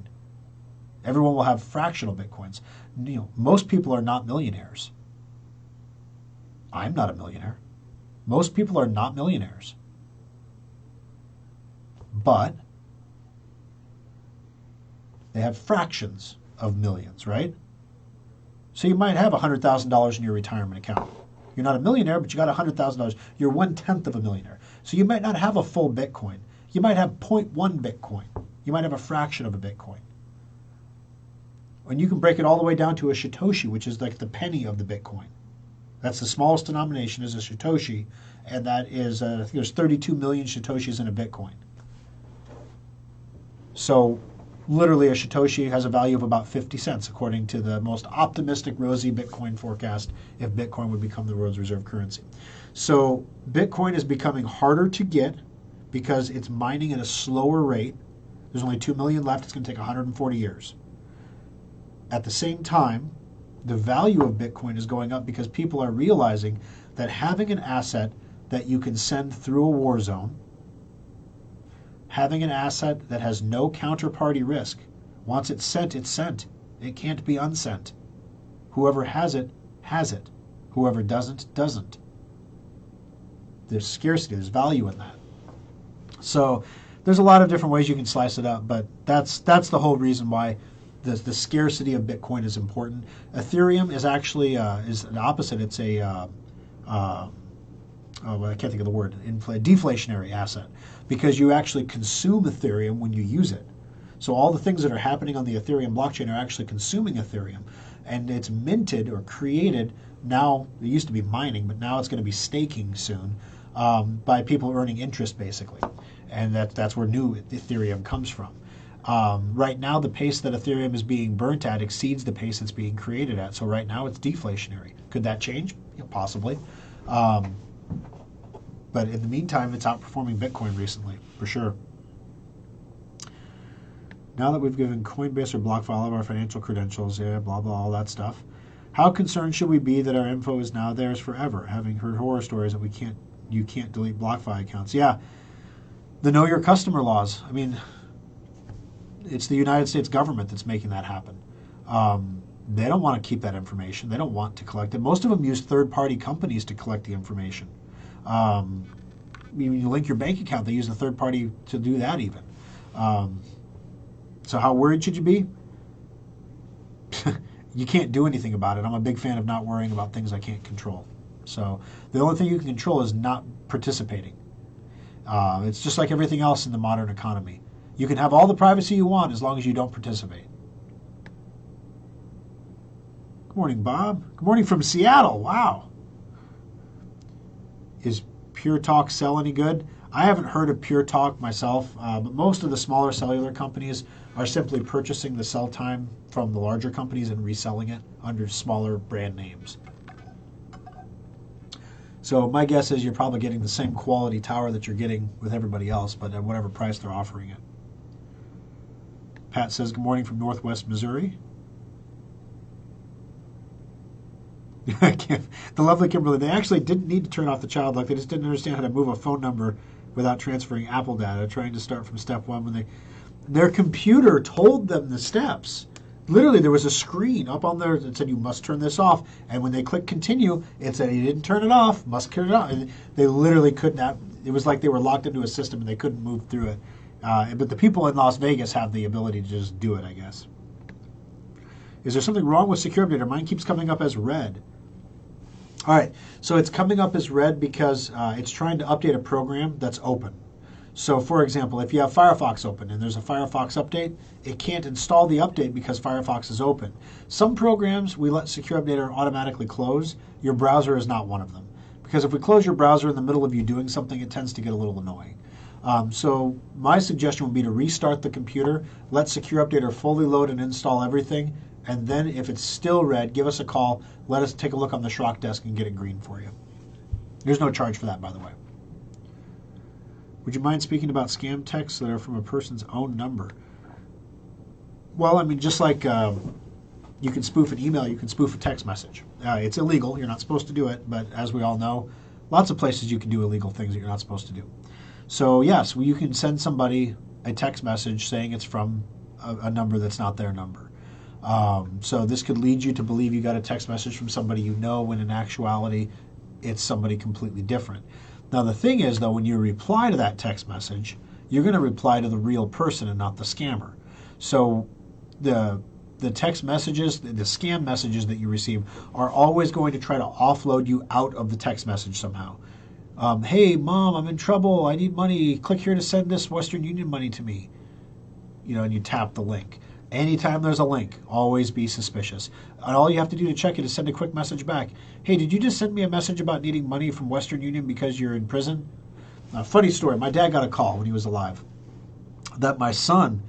Everyone will have fractional Bitcoins. Most people are not millionaires. I'm not a millionaire. Most people are not millionaires. But they have fractions of millions, right? So you might have $100,000 in your retirement account. You're not a millionaire, but you got $100,000. You're 1/10 of a millionaire. So you might not have a full Bitcoin. You might have 0.1 Bitcoin. You might have a fraction of a Bitcoin. And you can break it all the way down to a Satoshi, which is like the penny of the Bitcoin. That's the smallest denomination is a Satoshi, and that is, I think there's 32 million Satoshis in a Bitcoin. So literally a Satoshi has a value of about 50 cents, according to the most optimistic, rosy Bitcoin forecast, if Bitcoin would become the world's reserve currency. So Bitcoin is becoming harder to get because it's mining at a slower rate. There's only 2 million left. It's going to take 140 years. At the same time, the value of Bitcoin is going up because people are realizing that having an asset that you can send through a war zone, having an asset that has no counterparty risk, once it's sent, it's sent. It can't be unsent. Whoever has it, has it. Whoever doesn't, doesn't. There's scarcity, there's value in that. So there's a lot of different ways you can slice it up, but that's the whole reason why the scarcity of Bitcoin is important. Ethereum is actually is the opposite. It's a I can't think of the word, deflationary asset, because you actually consume Ethereum when you use it. So all the things that are happening on the Ethereum blockchain are actually consuming Ethereum, and it's minted or created now. It used to be mining, but now it's going to be staking soon by people earning interest, basically, and that's where new Ethereum comes from. Right now, the pace that Ethereum is being burnt at exceeds the pace it's being created at. So right now, it's deflationary. Could that change? Yeah, possibly. But in the meantime, it's outperforming Bitcoin recently, for sure. Now that we've given Coinbase or BlockFi all of our financial credentials, blah, blah, all that stuff, how concerned should we be that our info is now theirs forever, having heard horror stories that you can't delete BlockFi accounts? Yeah, the Know Your Customer laws. I mean, it's the United States government that's making that happen. They don't want to keep that information. They don't want to collect it. Most of them use third-party companies to collect the information. When you link your bank account, they use a third party to do that even. So how worried should you be? You can't do anything about it. I'm a big fan of not worrying about things I can't control. So the only thing you can control is not participating. It's just like everything else in the modern economy. You can have all the privacy you want as long as you don't participate. Good morning, Bob. Good morning from Seattle. Wow. Is Pure Talk Sell any good? I haven't heard of Pure Talk myself, but most of the smaller cellular companies are simply purchasing the cell time from the larger companies and reselling it under smaller brand names. So my guess is you're probably getting the same quality tower that you're getting with everybody else, but at whatever price they're offering it. Pat says, good morning from Northwest Missouri. The lovely Kimberly, they actually didn't need to turn off the child lock. They just didn't understand how to move a phone number without transferring Apple data, trying to start from step one when their computer told them the steps. Literally, there was a screen up on there that said, you must turn this off. And when they clicked continue, it said, you didn't turn it off, must turn it off. And they literally could not, it was like they were locked into a system and they couldn't move through it. But the people in Las Vegas have the ability to just do it, I guess. Is there something wrong with Secure Updater? Mine keeps coming up as red. All right, so it's coming up as red because it's trying to update a program that's open. So for example, if you have Firefox open and there's a Firefox update, it can't install the update because Firefox is open. Some programs we let Secure Updater automatically close. Your browser is not one of them. Because if we close your browser in the middle of you doing something, it tends to get a little annoying. So my suggestion would be to restart the computer, let Secure Updater fully load and install everything, and then if it's still red, give us a call. Let us take a look on the Schrock desk and get it green for you. There's no charge for that, by the way. Would you mind speaking about scam texts that are from a person's own number? Well, I mean, just like you can spoof an email, you can spoof a text message. It's illegal. You're not supposed to do it. But as we all know, lots of places you can do illegal things that you're not supposed to do. So yes, you can send somebody a text message saying it's from a number that's not their number. So this could lead you to believe you got a text message from somebody you know when in actuality it's somebody completely different. Now the thing is though, when you reply to that text message, you're going to reply to the real person and not the scammer. So the text messages, the scam messages that you receive are always going to try to offload you out of the text message somehow. Hey mom, I'm in trouble, I need money, click here to send this Western Union money to me. You know, and you tap the link. Anytime there's a link, always be suspicious. And all you have to do to check it is send a quick message back. Hey, did you just send me a message about needing money from Western Union because you're in prison? Funny story, my dad got a call when he was alive that my son,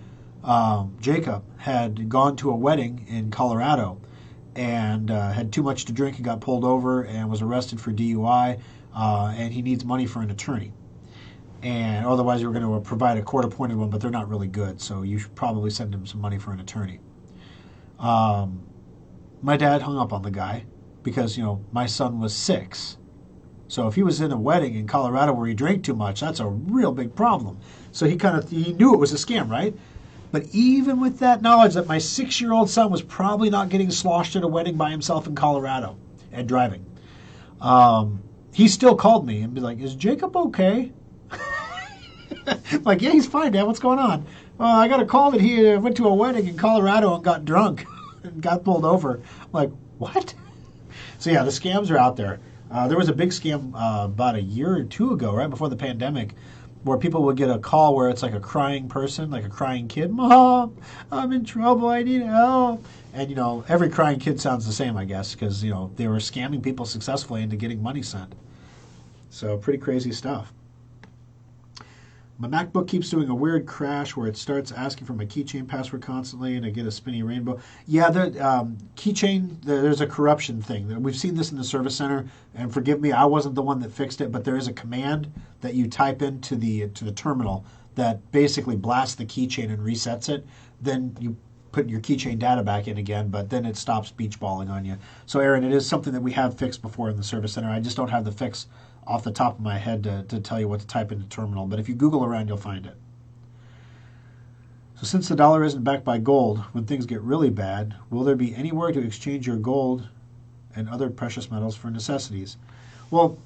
Jacob, had gone to a wedding in Colorado and had too much to drink and got pulled over and was arrested for DUI, and he needs money for an attorney. And otherwise you were going to provide a court-appointed one, but they're not really good, so you should probably send him some money for an attorney. My dad hung up on the guy because, you know, my son was 6. So if he was in a wedding in Colorado where he drank too much, that's a real big problem. So he knew it was a scam, right? But even with that knowledge that my 6-year-old son was probably not getting sloshed at a wedding by himself in Colorado and driving, he still called me and be like, is Jacob okay? I'm like, yeah, he's fine, Dad. What's going on? Well, I got a call that he went to a wedding in Colorado and got drunk and got pulled over. I'm like, what? So yeah, the scams are out there. There was a big scam about a year or two ago, right before the pandemic, where people would get a call where it's like a crying person, like a crying kid. Mom, I'm in trouble. I need help. And, you know, every crying kid sounds the same, I guess, because, you know, they were scamming people successfully into getting money sent. So pretty crazy stuff. My MacBook keeps doing a weird crash where it starts asking for my keychain password constantly, and I get a spinny rainbow. Yeah, keychain, there's a corruption thing. We've seen this in the service center, and forgive me, I wasn't the one that fixed it, but there is a command that you type into the terminal that basically blasts the keychain and resets it. Then you put your keychain data back in again, but then it stops beach balling on you. So, Aaron, it is something that we have fixed before in the service center. I just don't have the fix off the top of my head to tell you what to type into terminal, but if you Google around, you'll find it. So since the dollar isn't backed by gold, when things get really bad, will there be anywhere to exchange your gold and other precious metals for necessities? Well,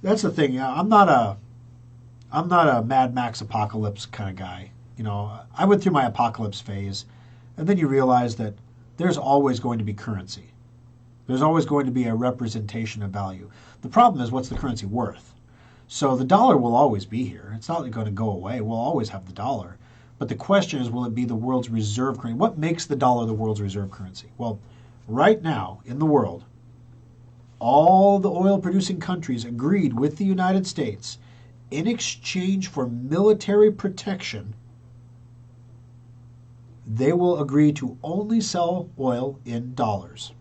that's the thing. I'm not a Mad Max apocalypse kind of guy. You know, I went through my apocalypse phase, and then you realize that there's always going to be currency. There's always going to be a representation of value. The problem is, what's the currency worth? So the dollar will always be here. It's not going to go away. We'll always have the dollar. But the question is, will it be the world's reserve currency? What makes the dollar the world's reserve currency? Well, right now in the world, all the oil producing countries agreed with the United States in exchange for military protection, they will agree to only sell oil in dollars,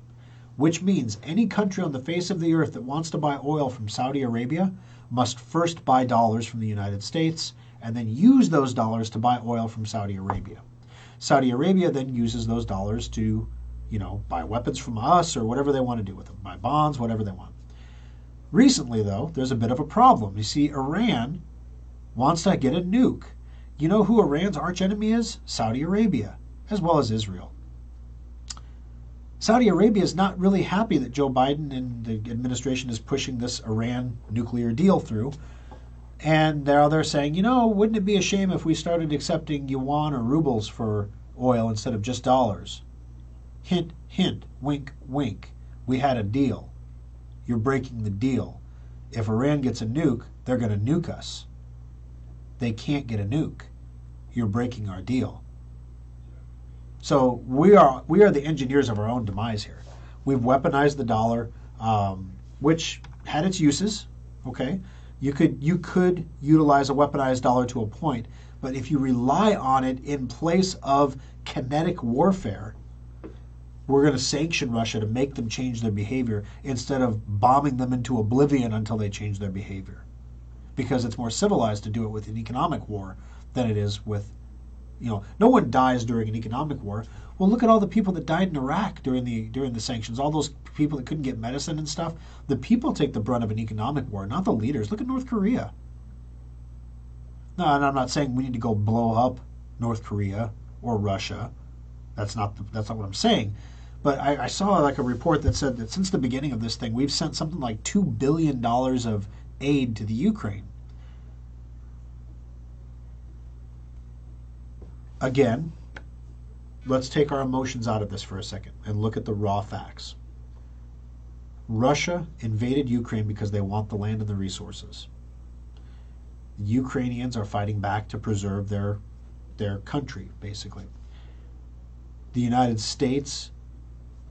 which means any country on the face of the earth that wants to buy oil from Saudi Arabia must first buy dollars from the United States and then use those dollars to buy oil from Saudi Arabia. Saudi Arabia then uses those dollars to, buy weapons from us or whatever they want to do with them, buy bonds, whatever they want. Recently, though, there's a bit of a problem. You see, Iran wants to get a nuke. You know who Iran's archenemy is? Saudi Arabia, as well as Israel. Saudi Arabia is not really happy that Joe Biden and the administration is pushing this Iran nuclear deal through. And now they're saying, wouldn't it be a shame if we started accepting yuan or rubles for oil instead of just dollars? Hint, hint, wink, wink. We had a deal. You're breaking the deal. If Iran gets a nuke, they're going to nuke us. They can't get a nuke. You're breaking our deal. So we are the engineers of our own demise here. We've weaponized the dollar, which had its uses. Okay, you could utilize a weaponized dollar to a point, but if you rely on it in place of kinetic warfare, we're going to sanction Russia to make them change their behavior instead of bombing them into oblivion until they change their behavior. Because it's more civilized to do it with an economic war than it is with, no one dies during an economic war. Well, look at all the people that died in Iraq during the sanctions, all those people that couldn't get medicine and stuff. The people take the brunt of an economic war, not the leaders. Look at North Korea. No, and I'm not saying we need to go blow up North Korea or Russia. That's not what I'm saying. But I saw like a report that said that since the beginning of this thing, we've sent something like $2 billion of aid to the Ukraine. Again, let's take our emotions out of this for a second and look at the raw facts. Russia invaded Ukraine because they want the land and the resources. The Ukrainians are fighting back to preserve their country, basically. The United States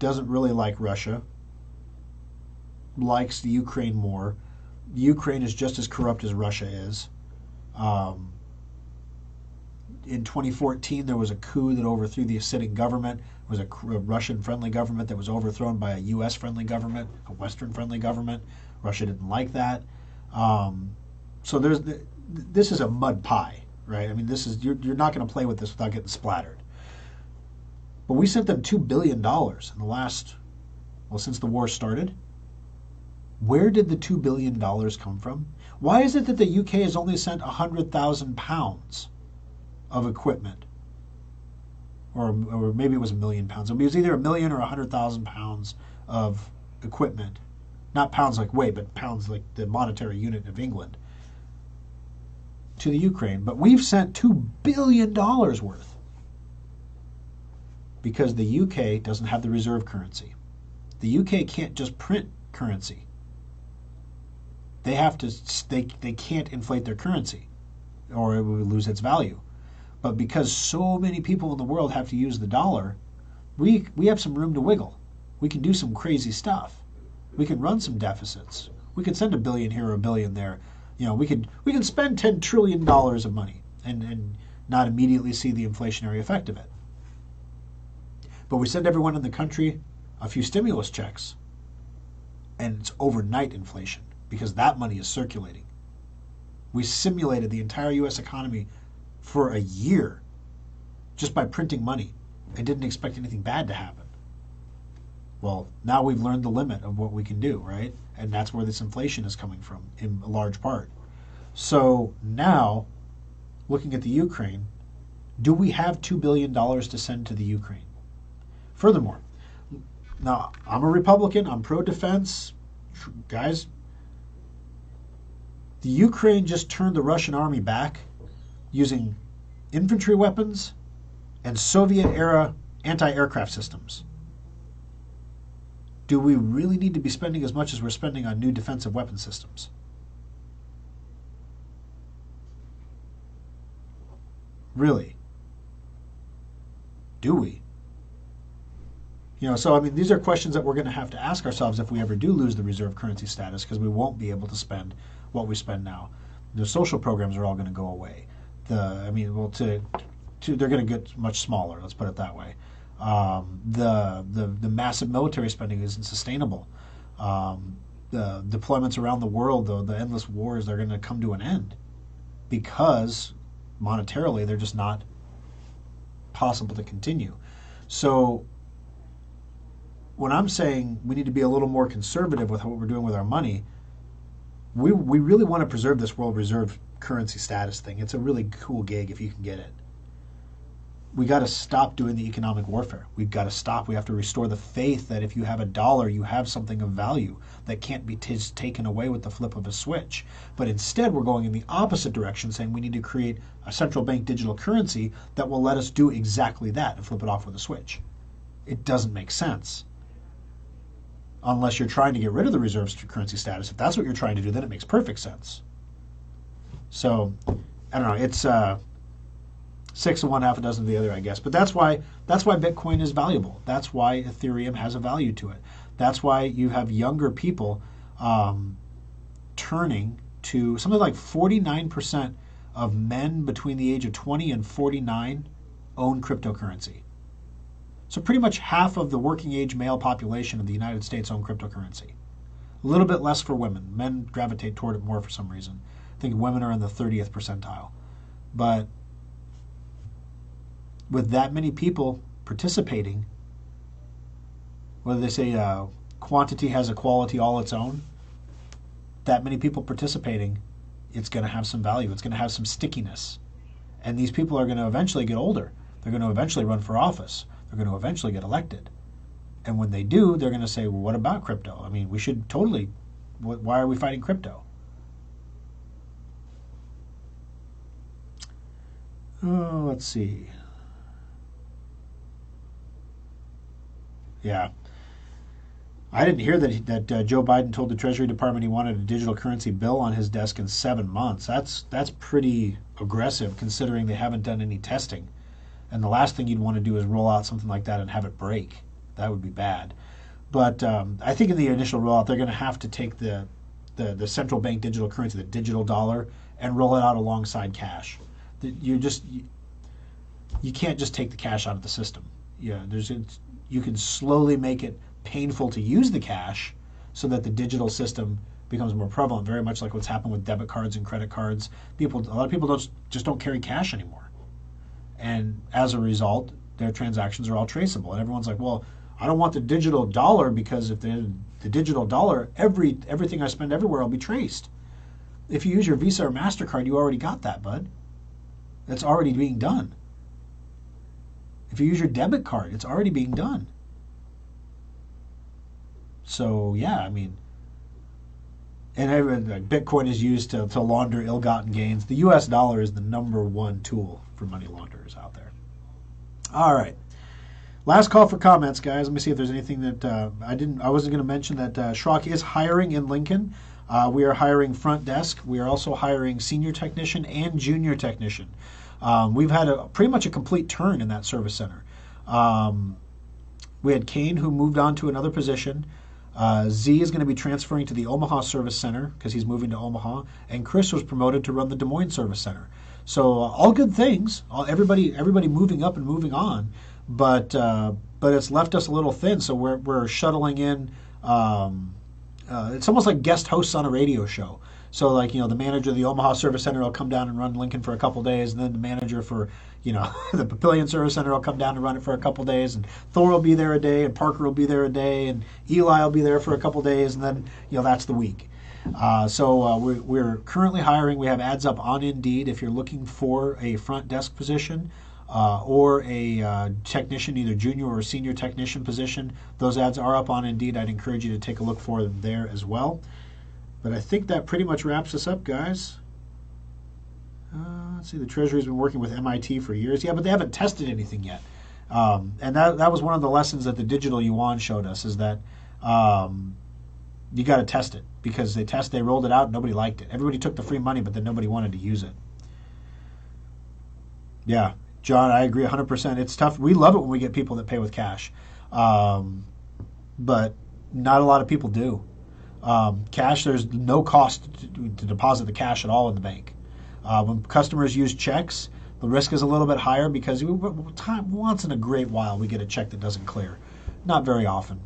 doesn't really like Russia, likes the Ukraine more. Ukraine is just as corrupt as Russia is. In 2014, there was a coup that overthrew the sitting government. It was a Russian-friendly government that was overthrown by a U.S.-friendly government, a Western-friendly government. Russia didn't like that. So this is a mud pie, right? I mean, you're not going to play with this without getting splattered. But we sent them $2 billion in the last, since the war started. Where did the $2 billion come from? Why is it that the UK has only sent 100,000 pounds of equipment? Or maybe it was 1 million pounds. It was either 1 million or 100,000 pounds of equipment. Not pounds like weight, but pounds like the monetary unit of England to the Ukraine. But we've sent $2 billion worth because the UK doesn't have the reserve currency. The UK can't just print currency. They have to. They can't inflate their currency, or it will lose its value. But because so many people in the world have to use the dollar, we have some room to wiggle. We can do some crazy stuff. We can run some deficits. We can send $1 billion here or $1 billion there. We can spend $10 trillion of money and not immediately see the inflationary effect of it. But we send everyone in the country a few stimulus checks, and it's overnight inflation because that money is circulating. We simulated the entire U.S. economy for a year just by printing money and didn't expect anything bad to happen. Well, now we've learned the limit of what we can do, right? And that's where this inflation is coming from in a large part. So now, looking at the Ukraine, do we have $2 billion to send to the Ukraine? Furthermore, now I'm a Republican, I'm pro-defense. Guys, the Ukraine just turned the Russian army back using infantry weapons and Soviet-era anti-aircraft systems. Do we really need to be spending as much as we're spending on new defensive weapon systems? Really? Do we? So I mean, these are questions that we're going to have to ask ourselves if we ever do lose the reserve currency status, because we won't be able to spend what we spend now. The social programs are all going to go away. They're going to get much smaller. Let's put it that way. The massive military spending isn't sustainable. The deployments around the world, though, the endless wars, they're going to come to an end because monetarily they're just not possible to continue. So when I'm saying we need to be a little more conservative with what we're doing with our money, we really want to preserve this world reserve currency status thing. It's a really cool gig if you can get it. We got to stop doing the economic warfare. We've got to stop. We have to restore the faith that if you have a dollar, you have something of value that can't be taken away with the flip of a switch. But instead, we're going in the opposite direction, saying we need to create a central bank digital currency that will let us do exactly that and flip it off with a switch. It doesn't make sense. Unless you're trying to get rid of the reserve currency status. If that's what you're trying to do, then it makes perfect sense. So, I don't know. It's 6 of one, half a dozen of the other, I guess. But that's why Bitcoin is valuable. That's why Ethereum has a value to it. That's why you have younger people turning to something like 49% of men between the age of 20 and 49 own cryptocurrency. So pretty much half of the working age male population of the United States own cryptocurrency. A little bit less for women. Men gravitate toward it more for some reason. I think women are in the 30th percentile. But with that many people participating, whether they say quantity has a quality all its own, that many people participating, it's going to have some value. It's going to have some stickiness. And these people are going to eventually get older. They're going to eventually run for office. They're going to eventually get elected. And when they do, they're going to say, well, what about crypto? I mean, we should totally, why are we fighting crypto? Oh, let's see. Yeah. I didn't hear that Joe Biden told the Treasury Department he wanted a digital currency bill on his desk in 7 months. That's pretty aggressive considering they haven't done any testing. And the last thing you'd want to do is roll out something like that and have it break. That would be bad. But I think in the initial rollout, they're going to have to take the central bank digital currency, the digital dollar, and roll it out alongside cash. You can't just take the cash out of the system. Yeah, you can slowly make it painful to use the cash so that the digital system becomes more prevalent, very much like what's happened with debit cards and credit cards. A lot of people don't carry cash anymore. And as a result, their transactions are all traceable. And everyone's like, well, I don't want the digital dollar because if the digital dollar, everything I spend everywhere will be traced. If you use your Visa or MasterCard, you already got that, bud. That's already being done. If you use your debit card, it's already being done. So, yeah, I mean, and Bitcoin is used to launder ill-gotten gains. The U.S. dollar is the #1 tool for money launderers out there. All right. Last call for comments, guys. Let me see if there's anything that I wasn't going to mention that Schrock is hiring in Lincoln. We are hiring front desk. We are also hiring senior technician and junior technician. We've had pretty much a complete turn in that service center. We had Kane, who moved on to another position. Z is going to be transferring to the Omaha Service Center because he's moving to Omaha, and Chris was promoted to run the Des Moines Service Center. So all good things. Everybody moving up and moving on, but it's left us a little thin. So we're shuttling in. It's almost like guest hosts on a radio show. So like, the manager of the Omaha Service Center will come down and run Lincoln for a couple days, and then the manager for, the Papillion Service Center will come down and run it for a couple days, and Thor will be there a day, and Parker will be there a day, and Eli will be there for a couple days, and then, that's the week. So we're currently hiring. We have ads up on Indeed if you're looking for a front desk position or a technician, either junior or senior technician position. Those ads are up on Indeed. I'd encourage you to take a look for them there as well. But I think that pretty much wraps us up, guys. Let's see, the Treasury's been working with MIT for years. Yeah, but they haven't tested anything yet. And that was one of the lessons that the digital yuan showed us, is that you got to test it, because they rolled it out and nobody liked it. Everybody took the free money, but then nobody wanted to use it. Yeah, John, I agree 100%. It's tough. We love it when we get people that pay with cash. But not a lot of people do. Cash, there's no cost to deposit the cash at all in the bank. When customers use checks, the risk is a little bit higher because once in a great while we get a check that doesn't clear. Not very often.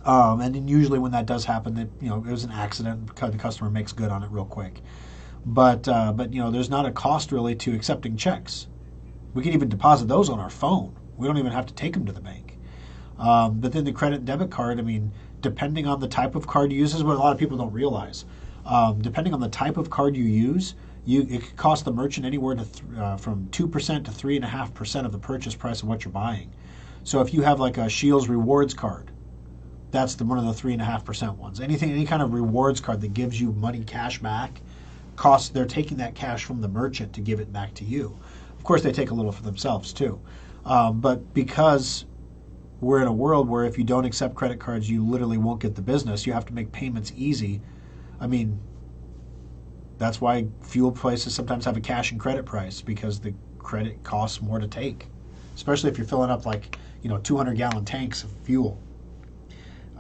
And then usually when that does happen, it was an accident because the customer makes good on it real quick. But there's not a cost really to accepting checks. We can even deposit those on our phone. We don't even have to take them to the bank. But then the credit and debit card, depending on the type of card you use, is what a lot of people don't realize. Depending on the type of card you use, it could cost the merchant anywhere from 2% to 3.5% of the purchase price of what you're buying. So if you have like a Shields Rewards card, that's one of the 3.5% ones. Any kind of rewards card that gives you money cash back, they're taking that cash from the merchant to give it back to you. Of course, they take a little for themselves too. But because we're in a world where if you don't accept credit cards, you literally won't get the business. You have to make payments easy. That's why fuel places sometimes have a cash and credit price, because the credit costs more to take, especially if you're filling up 200-gallon tanks of fuel.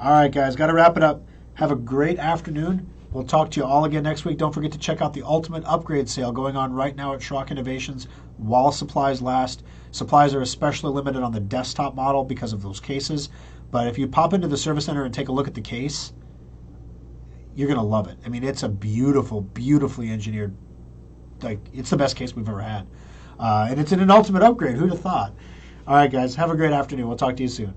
All right, guys, got to wrap it up. Have a great afternoon. We'll talk to you all again next week. Don't forget to check out the Ultimate Upgrade Sale going on right now at Schrock Innovations while supplies last. Supplies are especially limited on the desktop model because of those cases. But if you pop into the service center and take a look at the case, you're going to love it. It's a beautiful, beautifully engineered, it's the best case we've ever had. And it's in an ultimate upgrade. Who'd have thought? All right, guys, have a great afternoon. We'll talk to you soon.